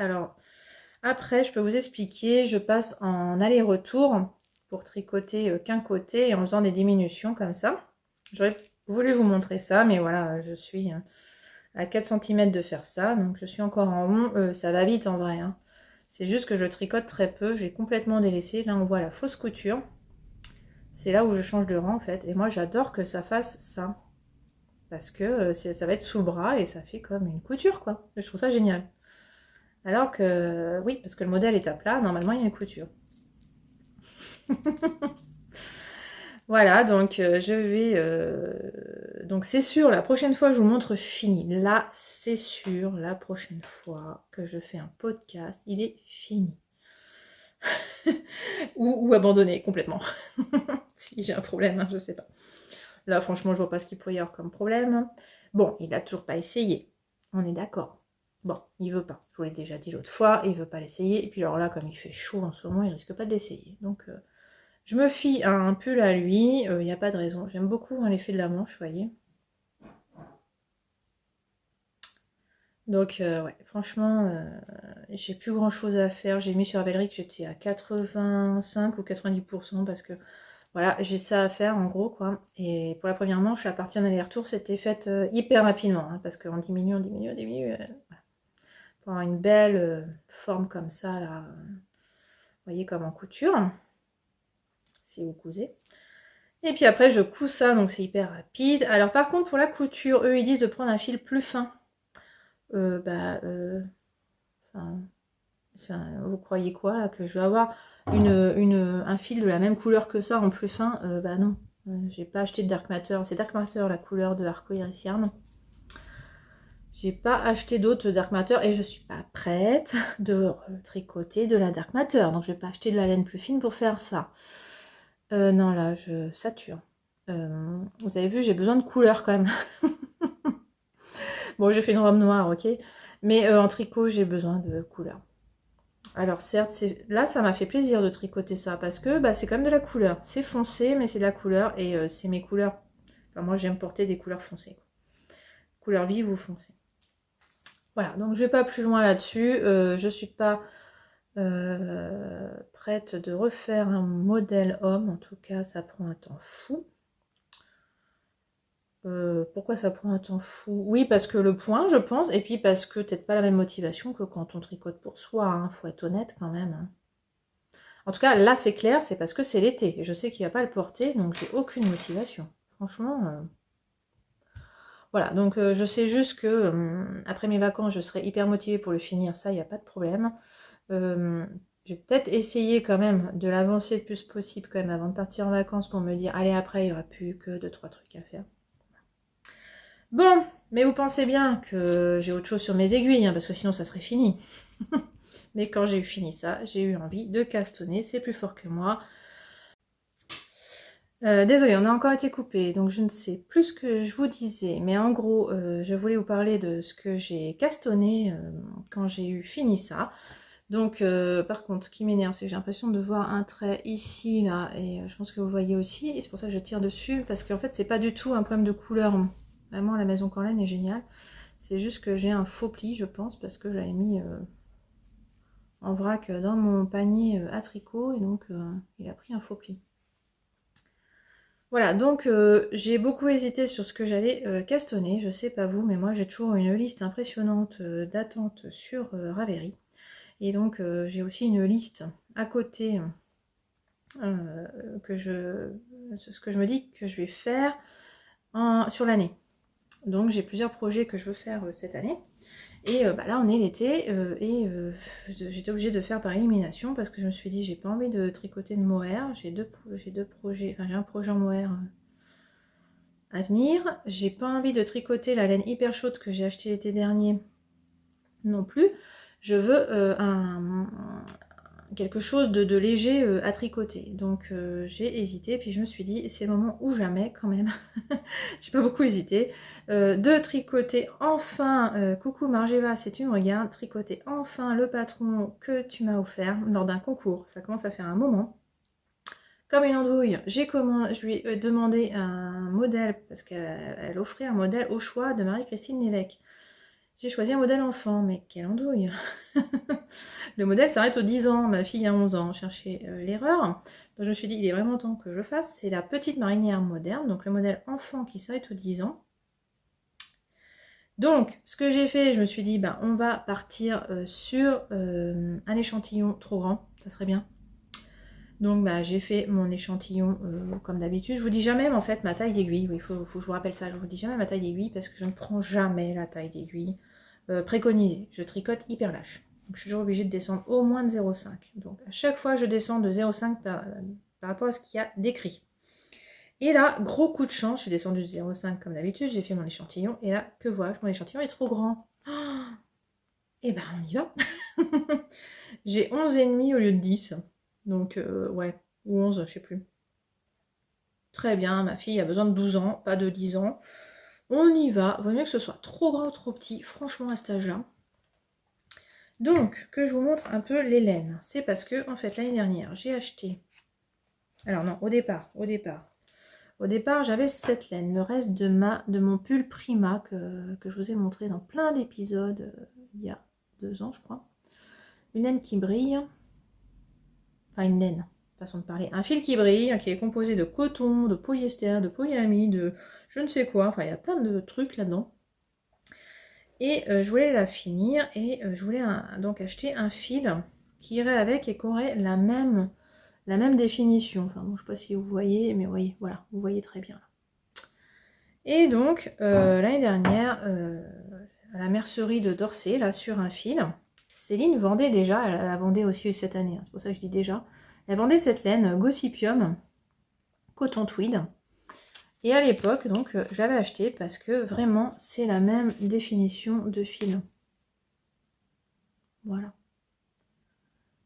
après, je peux vous expliquer, je passe en aller-retour pour tricoter qu'un côté et en faisant des diminutions comme ça. J'aurais voulu vous montrer ça, mais voilà, je suis à 4 cm de faire ça. Donc, je suis encore en rond. Ça va vite en vrai. Hein. C'est juste que je tricote très peu. J'ai complètement délaissé. Là, on voit la fausse couture. C'est là où je change de rang en fait. Et moi j'adore que ça fasse ça. Parce que ça va être sous le bras et ça fait comme une couture quoi. Je trouve ça génial. Alors que, oui, parce que le modèle est à plat, normalement il y a une couture. Voilà, donc je vais... donc c'est sûr, la prochaine fois je vous montre fini. Là, c'est sûr, la prochaine fois que je fais un podcast, il est fini. ou abandonné complètement. Si j'ai un problème, hein, je sais pas. Là, franchement, je vois pas ce qu'il pourrait y avoir comme problème. Bon, il a toujours pas essayé. On est d'accord. Bon, il veut pas. Je vous l'ai déjà dit l'autre fois, il veut pas l'essayer. Et puis alors là, comme il fait chaud en ce moment, il risque pas de l'essayer. Donc, je me fie à un pull à lui. Il n'y a pas de raison. J'aime beaucoup hein, l'effet de la manche, vous voyez. Donc, ouais, franchement, j'ai plus grand chose à faire. J'ai mis sur Ravelry que j'étais à 85 ou 90% parce que, voilà, j'ai ça à faire en gros, quoi. Et pour la première manche, la partie en aller-retour, c'était faite hyper rapidement hein, parce qu'on diminue, on diminue, on diminue. Voilà. Pour avoir une belle forme comme ça, là, vous voyez, comme en couture, si vous cousez. Et puis après, je couds ça, donc c'est hyper rapide. Alors, par contre, pour la couture, eux, ils disent de prendre un fil plus fin. Enfin, vous croyez quoi là, que je vais avoir un fil de la même couleur que ça en plus fin? Bah non, j'ai pas acheté de Dark Matter. C'est Dark Matter la couleur de Arcoiris Yarn. J'ai pas acheté d'autres Dark Matter et je suis pas prête de tricoter de la Dark Matter. Donc je vais pas acheter de la laine plus fine pour faire ça. Non là, je sature. Vous avez vu, j'ai besoin de couleur quand même. Bon, j'ai fait une robe noire, ok. Mais en tricot, j'ai besoin de couleur. Alors certes, là ça m'a fait plaisir de tricoter ça parce que bah, c'est quand même de la couleur. C'est foncé mais c'est de la couleur et c'est mes couleurs. Enfin, moi j'aime porter des couleurs foncées. Couleur vive ou foncée. Voilà, donc je vais pas plus loin là-dessus. Je suis pas prête de refaire un modèle homme. En tout cas, ça prend un temps fou. Pourquoi ça prend un temps fou? Oui, parce que le point, je pense, et puis parce que peut-être pas la même motivation que quand on tricote pour soi, hein, faut être honnête quand même. Hein. En tout cas, là, c'est clair, c'est parce que c'est l'été. Et je sais qu'il ne va pas le porter, donc j'ai aucune motivation. Franchement, voilà. Donc, je sais juste que après mes vacances, je serai hyper motivée pour le finir. Ça, il n'y a pas de problème. Je vais peut-être essayer quand même de l'avancer le plus possible quand même avant de partir en vacances pour me dire, allez, après, il n'y aura plus que 2-3 trucs à faire. Bon, mais vous pensez bien que j'ai autre chose sur mes aiguilles, hein, parce que sinon, ça serait fini. Mais quand j'ai eu fini ça, j'ai eu envie de castonner. C'est plus fort que moi. Désolée, on a encore été coupé, donc je ne sais plus ce que je vous disais, mais en gros, je voulais vous parler de ce que j'ai castonné quand j'ai eu fini ça. Donc, par contre, ce qui m'énerve, c'est que j'ai l'impression de voir un trait ici, là, et je pense que vous voyez aussi, et c'est pour ça que je tire dessus, parce qu'en fait, c'est pas du tout un problème de couleur. Vraiment, la maison Corlaine est géniale. C'est juste que j'ai un faux pli, je pense, parce que je l'avais mis en vrac dans mon panier à tricot, et donc il a pris un faux pli. Voilà, donc j'ai beaucoup hésité sur ce que j'allais castonner, je sais pas vous, mais moi j'ai toujours une liste impressionnante d'attentes sur Ravelry. Et donc j'ai aussi une liste à côté ce que je me dis que je vais faire sur l'année. Donc j'ai plusieurs projets que je veux faire cette année. Et bah là on est l'été et j'étais obligée de faire par élimination parce que je me suis dit j'ai pas envie de tricoter de mohair. J'ai deux projets, enfin j'ai un projet en mohair à venir. J'ai pas envie de tricoter la laine hyper chaude que j'ai acheté l'été dernier non plus. Je veux quelque chose de léger à tricoter. Donc j'ai hésité, puis je me suis dit c'est le moment ou jamais quand même. J'ai pas beaucoup hésité. De tricoter enfin, coucou Margeva, si tu me regardes, tricoter enfin le patron que tu m'as offert lors d'un concours. Ça commence à faire un moment. Comme une andouille, je lui ai demandé un modèle, parce qu'elle offrait un modèle au choix de Marie-Christine Lévesque. J'ai choisi un modèle enfant, mais quelle andouille. Le modèle s'arrête aux 10 ans, ma fille a 11 ans, cherchez l'erreur. Donc je me suis dit, il est vraiment temps que je fasse. C'est la petite marinière moderne, donc le modèle enfant qui s'arrête aux 10 ans. Donc, ce que j'ai fait, je me suis dit, ben, on va partir sur un échantillon trop grand, ça serait bien. Donc bah, j'ai fait mon échantillon comme d'habitude. Je vous dis jamais en fait ma taille d'aiguille. Oui, il faut que je vous rappelle ça. Je vous dis jamais ma taille d'aiguille parce que je ne prends jamais la taille d'aiguille préconisée. Je tricote hyper lâche. Donc je suis toujours obligée de descendre au moins de 0,5. Donc à chaque fois je descends de 0,5 par rapport à ce qu'il y a décrit. Et là, gros coup de chance, je suis descendue de 0,5 comme d'habitude. J'ai fait mon échantillon et là, que vois-je, mon échantillon est trop grand. Oh, et ben on y va. J'ai 11,5 au lieu de 10. Donc, ouais, ou 11, je sais plus. Très bien, ma fille a besoin de 12 ans, pas de 10 ans. On y va, vaut mieux que ce soit trop grand ou trop petit, franchement à cet âge-là. Donc, que je vous montre un peu les laines. C'est parce que, en fait, l'année dernière, j'ai acheté... Alors non, au départ, j'avais cette laine, le reste de mon pull Prima que je vous ai montré dans plein d'épisodes il y a 2 ans, je crois. Une laine qui brille. Enfin, une laine, façon de parler. Un fil qui brille, qui est composé de coton, de polyester, de polyamide, de je ne sais quoi. Enfin, il y a plein de trucs là-dedans. Et je voulais la finir et je voulais donc acheter un fil qui irait avec et qui aurait la même définition. Enfin, bon, je ne sais pas si vous voyez, mais voyez, voilà, vous voyez très bien. Et donc, l'année dernière, à la mercerie de Dorsay, là, sur un fil, Céline vendait déjà, elle la vendait aussi cette année, hein, c'est pour ça que je dis déjà, elle vendait cette laine Gossypium coton tweed. Et à l'époque, donc, j'avais acheté parce que vraiment, c'est la même définition de fil. Voilà.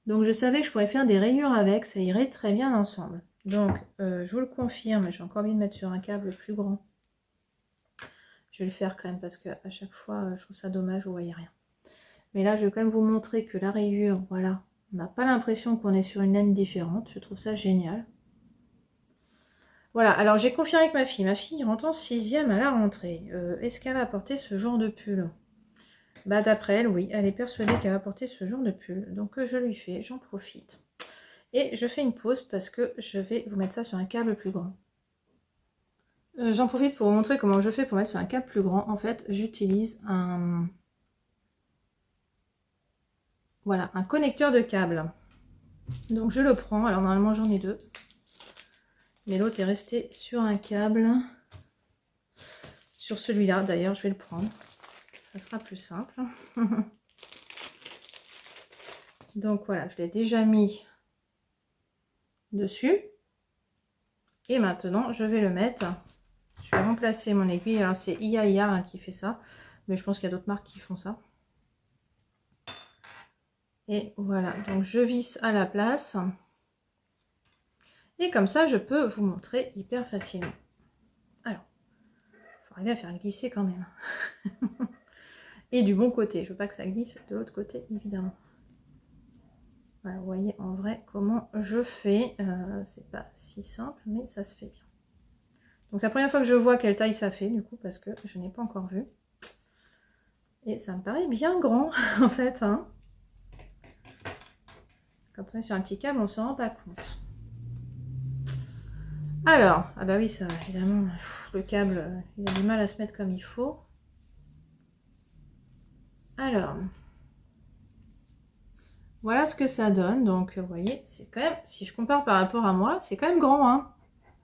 Donc, je savais que je pourrais faire des rayures avec, ça irait très bien ensemble. Donc, je vous le confirme, j'ai encore envie de mettre sur un câble plus grand. Je vais le faire quand même parce que à chaque fois, je trouve ça dommage, vous voyez rien. Mais là, je vais quand même vous montrer que la rayure, voilà, on n'a pas l'impression qu'on est sur une laine différente. Je trouve ça génial. Voilà, alors j'ai confirmé avec ma fille. Ma fille rentre en 6e à la rentrée. Est-ce qu'elle va porter ce genre de pull? Bah d'après elle, oui, elle est persuadée qu'elle va porter ce genre de pull. Donc je lui fais, j'en profite. Et je fais une pause parce que je vais vous mettre ça sur un câble plus grand. J'en profite pour vous montrer comment je fais pour mettre sur un câble plus grand. En fait, j'utilise un... Voilà, un connecteur de câble. Donc je le prends, alors normalement j'en ai 2. Mais l'autre est resté sur un câble. Sur celui-là, d'ailleurs, je vais le prendre. Ça sera plus simple. Donc voilà, je l'ai déjà mis dessus. Et maintenant, je vais le mettre. Je vais remplacer mon aiguille. Alors c'est IAIA hein, qui fait ça. Mais je pense qu'il y a d'autres marques qui font ça. Et voilà, donc je visse à la place. Et comme ça, je peux vous montrer hyper facilement. Alors, il faut arriver à faire glisser quand même. Et du bon côté. Je veux pas que ça glisse de l'autre côté, évidemment. Voilà, vous voyez en vrai comment je fais. C'est pas si simple, mais ça se fait bien. Donc c'est la première fois que je vois quelle taille ça fait, du coup, parce que je n'ai pas encore vu. Et ça me paraît bien grand, en fait. Hein. Quand on est sur un petit câble, on ne s'en rend pas compte. Alors, ah bah oui, ça, évidemment, le câble, il a du mal à se mettre comme il faut. Alors, voilà ce que ça donne. Donc, vous voyez, c'est quand même, si je compare par rapport à moi, c'est quand même grand. Hein.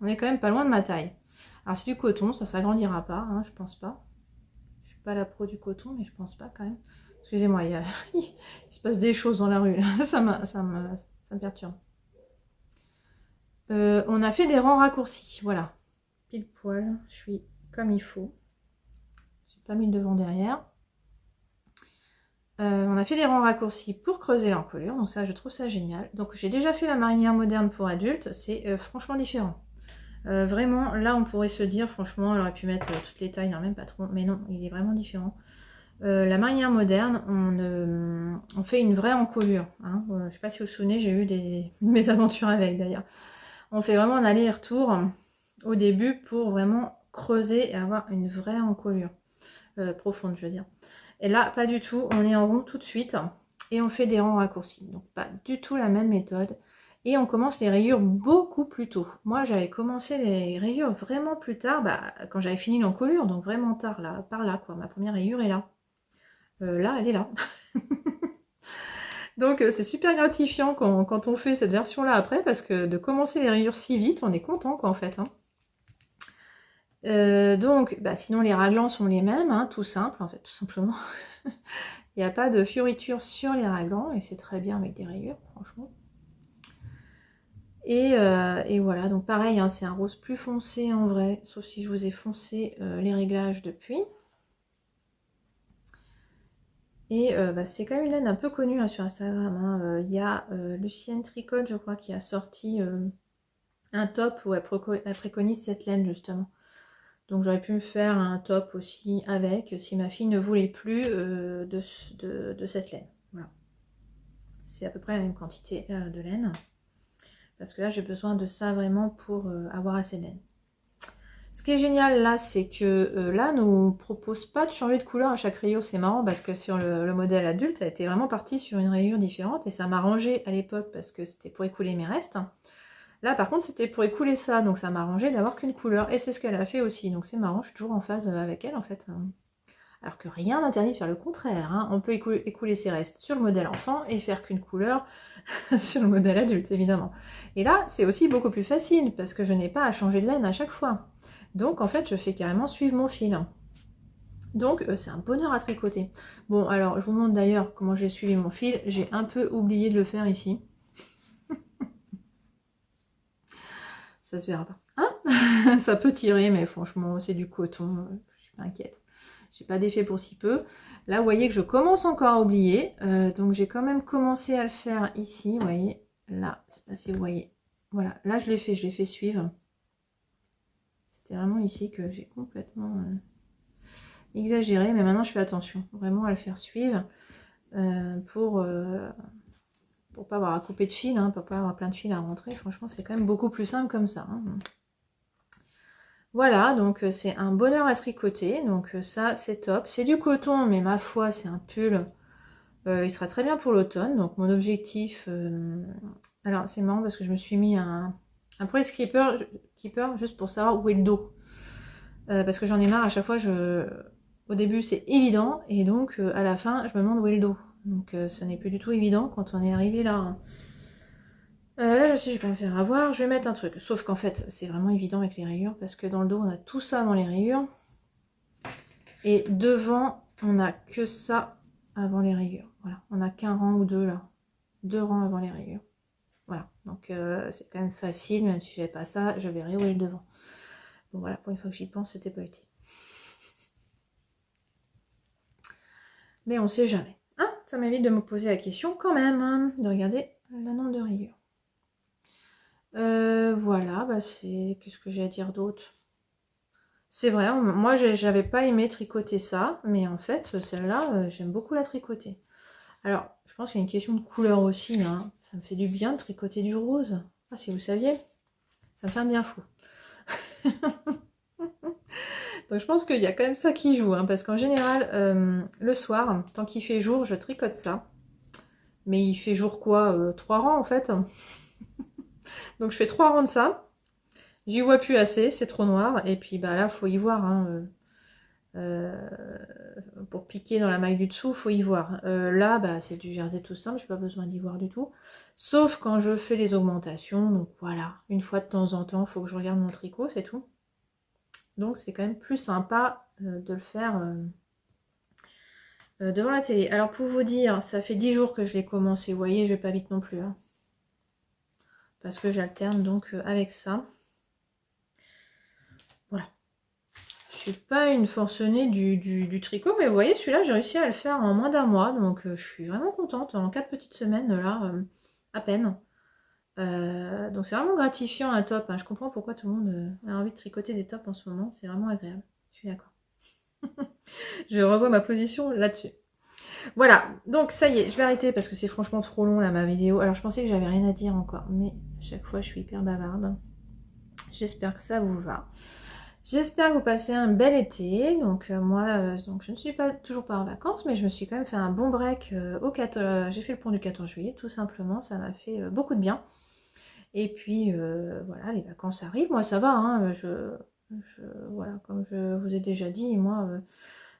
On est quand même pas loin de ma taille. Alors, c'est du coton, ça s'agrandira pas, hein, je pense pas. Je suis pas la pro du coton, mais je pense pas quand même. Excusez-moi, il se passe des choses dans la rue. Là. ça me perturbe. On a fait des rangs raccourcis, voilà. Pile poil, je suis comme il faut. J'ai pas mis le devant derrière. On a fait des rangs raccourcis pour creuser l'encolure, donc ça je trouve ça génial. Donc j'ai déjà fait la marinière moderne pour adultes, c'est franchement différent. Vraiment, là on pourrait se dire, franchement, on aurait pu mettre toutes les tailles dans le même patron, mais non, il est vraiment différent. La marinière moderne, on fait une vraie encolure. Hein. Je ne sais pas si vous vous souvenez, j'ai eu mes aventures avec d'ailleurs. On fait vraiment un aller-retour au début pour vraiment creuser et avoir une vraie encolure. Profonde, je veux dire. Et là, pas du tout. On est en rond tout de suite et on fait des rangs raccourcis. Donc, pas du tout la même méthode. Et on commence les rayures beaucoup plus tôt. Moi, j'avais commencé les rayures vraiment plus tard, quand j'avais fini l'encolure, donc vraiment tard, là, par là, quoi. Ma première rayure est là. Là, elle est là. Donc, c'est super gratifiant quand on fait cette version-là après, parce que de commencer les rayures si vite, on est content, quoi, en fait. Hein. Donc, sinon les raglans sont les mêmes, hein, tout simple, en fait, tout simplement. Il n'y a pas de fioritures sur les raglans, et c'est très bien avec des rayures, franchement. Et voilà, donc pareil, hein, c'est un rose plus foncé en vrai, sauf si je vous ai foncé les réglages depuis. Et c'est quand même une laine un peu connue hein, sur Instagram. Hein. Il y a Lucienne Tricotte, je crois, qui a sorti un top où elle préconise cette laine, justement. Donc j'aurais pu me faire un top aussi avec, si ma fille ne voulait plus de cette laine. Voilà. C'est à peu près la même quantité de laine. Parce que là, j'ai besoin de ça vraiment pour avoir assez de laine. Ce qui est génial là, c'est que là, nous propose pas de changer de couleur à chaque rayure. C'est marrant parce que sur le modèle adulte, elle était vraiment partie sur une rayure différente. Et ça m'arrangeait à l'époque parce que c'était pour écouler mes restes. Là, par contre, c'était pour écouler ça. Donc ça m'arrangeait d'avoir qu'une couleur. Et c'est ce qu'elle a fait aussi. Donc c'est marrant, je suis toujours en phase avec elle en fait. Alors que rien n'interdit de faire le contraire. Hein. On peut écouler ses restes sur le modèle enfant et faire qu'une couleur sur le modèle adulte, évidemment. Et là, c'est aussi beaucoup plus facile parce que je n'ai pas à changer de laine à chaque fois. Donc, en fait, je fais carrément suivre mon fil. Donc, c'est un bonheur à tricoter. Bon, alors, je vous montre d'ailleurs comment j'ai suivi mon fil. J'ai un peu oublié de le faire ici. Ça se verra pas. Hein? Ça peut tirer, mais franchement, c'est du coton. Je suis pas inquiète. J'ai pas d'effet pour si peu. Là, vous voyez que je commence encore à oublier. Donc, j'ai quand même commencé à le faire ici. Vous voyez, là, je sais pas si vous voyez. Voilà, là, je l'ai fait suivre. C'était vraiment ici que j'ai complètement exagéré. Mais maintenant, je fais attention vraiment à le faire suivre pour pas avoir à couper de fil, hein, pour pas avoir plein de fils à rentrer. Franchement, c'est quand même beaucoup plus simple comme ça. Hein. Voilà, donc c'est un bonheur à tricoter. Donc ça, c'est top. C'est du coton, mais ma foi, c'est un pull. Il sera très bien pour l'automne. Donc mon objectif... Alors, c'est marrant parce que je me suis mis un press keeper juste pour savoir où est le dos. Parce que j'en ai marre, à chaque fois, au début, c'est évident. Et donc, à la fin, je me demande où est le dos. Donc, ce n'est plus du tout évident quand on est arrivé là. Hein. Là, je sais, je vais pas me faire avoir. Je vais mettre un truc. Sauf qu'en fait, c'est vraiment évident avec les rayures. Parce que dans le dos, on a tout ça avant les rayures. Et devant, on n'a que ça avant les rayures. Voilà. On n'a qu'un rang ou deux là. 2 rangs avant les rayures. Voilà. Donc, c'est quand même facile. Même si j'avais pas ça, je verrai où est le devant. Bon, voilà. Pour une fois que j'y pense, c'était pas utile. Mais on sait jamais. Ah, ça m'évite de me poser la question quand même, hein, de regarder le nombre de rayures. Voilà, bah c'est... Qu'est-ce que j'ai à dire d'autre? C'est vrai, moi j'avais pas aimé tricoter ça, mais en fait, celle-là, j'aime beaucoup la tricoter. Alors, je pense qu'il y a une question de couleur aussi, hein. Ça me fait du bien de tricoter du rose. Ah, si vous saviez, ça me fait un bien fou. Donc je pense qu'il y a quand même ça qui joue, hein, parce qu'en général, le soir, tant qu'il fait jour, je tricote ça. Mais il fait jour quoi 3 rangs en fait. Donc je fais 3 rangs de ça. J'y vois plus assez, c'est trop noir. Et puis bah là, faut y voir. Hein, pour piquer dans la maille du dessous, faut y voir. Là, bah, c'est du jersey tout simple, j'ai pas besoin d'y voir du tout. Sauf quand je fais les augmentations. Donc voilà, une fois de temps en temps, il faut que je regarde mon tricot, c'est tout. Donc c'est quand même plus sympa de le faire devant la télé. Alors pour vous dire, ça fait 10 jours que je l'ai commencé. Vous voyez, je vais pas vite non plus. Hein, parce que j'alterne donc avec ça. Voilà. Je suis pas une forcenée du tricot, mais vous voyez, celui-là, j'ai réussi à le faire en moins d'1 mois. Donc je suis vraiment contente. En 4 petites semaines, là, à peine. Donc c'est vraiment gratifiant un top. Hein. Je comprends pourquoi tout le monde a envie de tricoter des tops en ce moment. C'est vraiment agréable. Je suis d'accord. Je revois ma position là-dessus. Voilà, donc ça y est, je vais arrêter parce que c'est franchement trop long là ma vidéo. Alors je pensais que j'avais rien à dire encore, mais à chaque fois je suis hyper bavarde. J'espère que ça vous va. J'espère que vous passez un bel été. Donc moi, donc je ne suis toujours pas en vacances, mais je me suis quand même fait un bon break j'ai fait le pont du 14 juillet, tout simplement. Ça m'a fait beaucoup de bien. Et puis voilà, les vacances arrivent. Moi ça va, hein, voilà, comme je vous ai déjà dit, moi...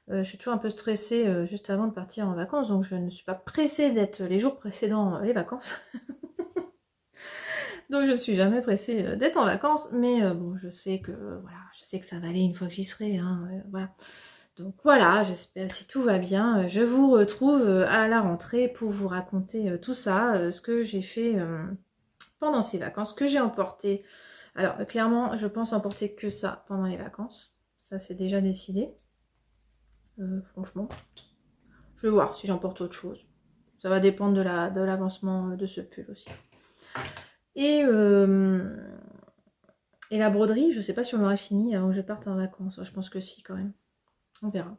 je suis toujours un peu stressée juste avant de partir en vacances, donc je ne suis pas pressée d'être les jours précédents les vacances. Donc je ne suis jamais pressée d'être en vacances, mais bon, je sais que voilà, je sais que ça va aller une fois que j'y serai. Hein, voilà. Donc voilà, j'espère, si tout va bien, je vous retrouve à la rentrée pour vous raconter tout ça, ce que j'ai fait pendant ces vacances, ce que j'ai emporté. Alors clairement, je pense emporter que ça pendant les vacances. Ça, c'est déjà décidé. Franchement, je vais voir si j'emporte autre chose. Ça va dépendre de l'avancement de ce pull aussi. Et Et la broderie, je sais pas si on l'aurait fini avant que je parte en vacances. Je pense que si quand même. On verra.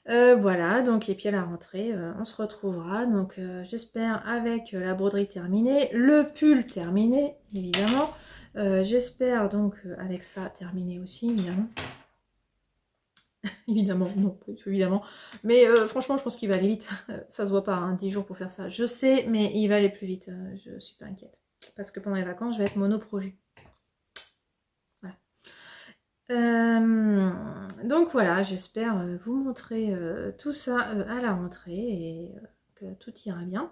Voilà, donc et puis à la rentrée, on se retrouvera. Donc j'espère avec la broderie terminée, le pull terminé, évidemment. J'espère donc avec ça terminé aussi, évidemment. Évidemment, non, pas du tout évidemment. Mais franchement, je pense qu'il va aller vite. Ça se voit pas, hein, 10 jours pour faire ça. Je sais, mais il va aller plus vite. Je suis pas inquiète. Parce que pendant les vacances, je vais être monoprojet. Voilà. Donc voilà, j'espère vous montrer tout ça à la rentrée et que tout ira bien.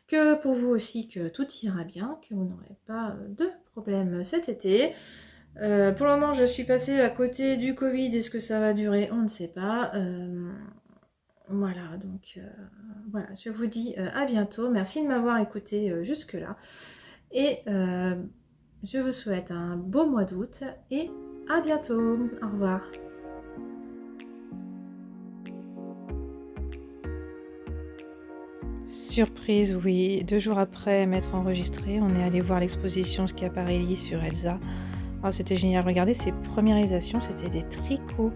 Que pour vous aussi, que tout ira bien, que vous n'aurez pas de problème cet été. Pour le moment, je suis passée à côté du Covid. Est-ce que ça va durer? On ne sait pas. Voilà, donc voilà, je vous dis à bientôt. Merci de m'avoir écouté jusque-là. Et je vous souhaite un beau mois d'août et à bientôt. Au revoir. Surprise, oui. 2 jours après m'être enregistré, on est allé voir l'exposition Schiaparelli sur Elsa. Oh, c'était génial. Regardez ces premiérisations, c'était des tricots.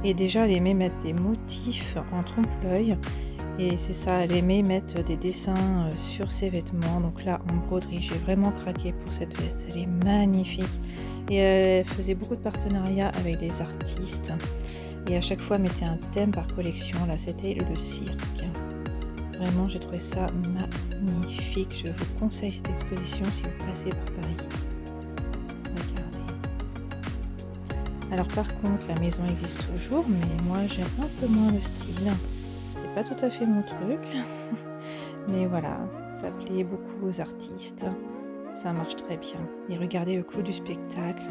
Et déjà, elle aimait mettre des motifs en trompe-l'œil. Et c'est ça, elle aimait mettre des dessins sur ses vêtements. Donc là, en broderie, j'ai vraiment craqué pour cette veste. Elle est magnifique. Et elle faisait beaucoup de partenariats avec des artistes. Et à chaque fois, elle mettait un thème par collection. Là, c'était le cirque. Vraiment, j'ai trouvé ça magnifique. Je vous conseille cette exposition si vous passez par Paris. Regardez. Alors par contre, la maison existe toujours, mais moi j'aime un peu moins le style. C'est pas tout à fait mon truc. Mais voilà, ça plaît beaucoup aux artistes. Ça marche très bien. Et regardez le clou du spectacle.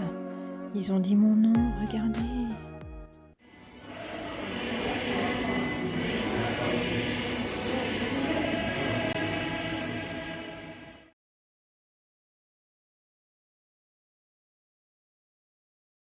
Ils ont dit mon nom, regardez.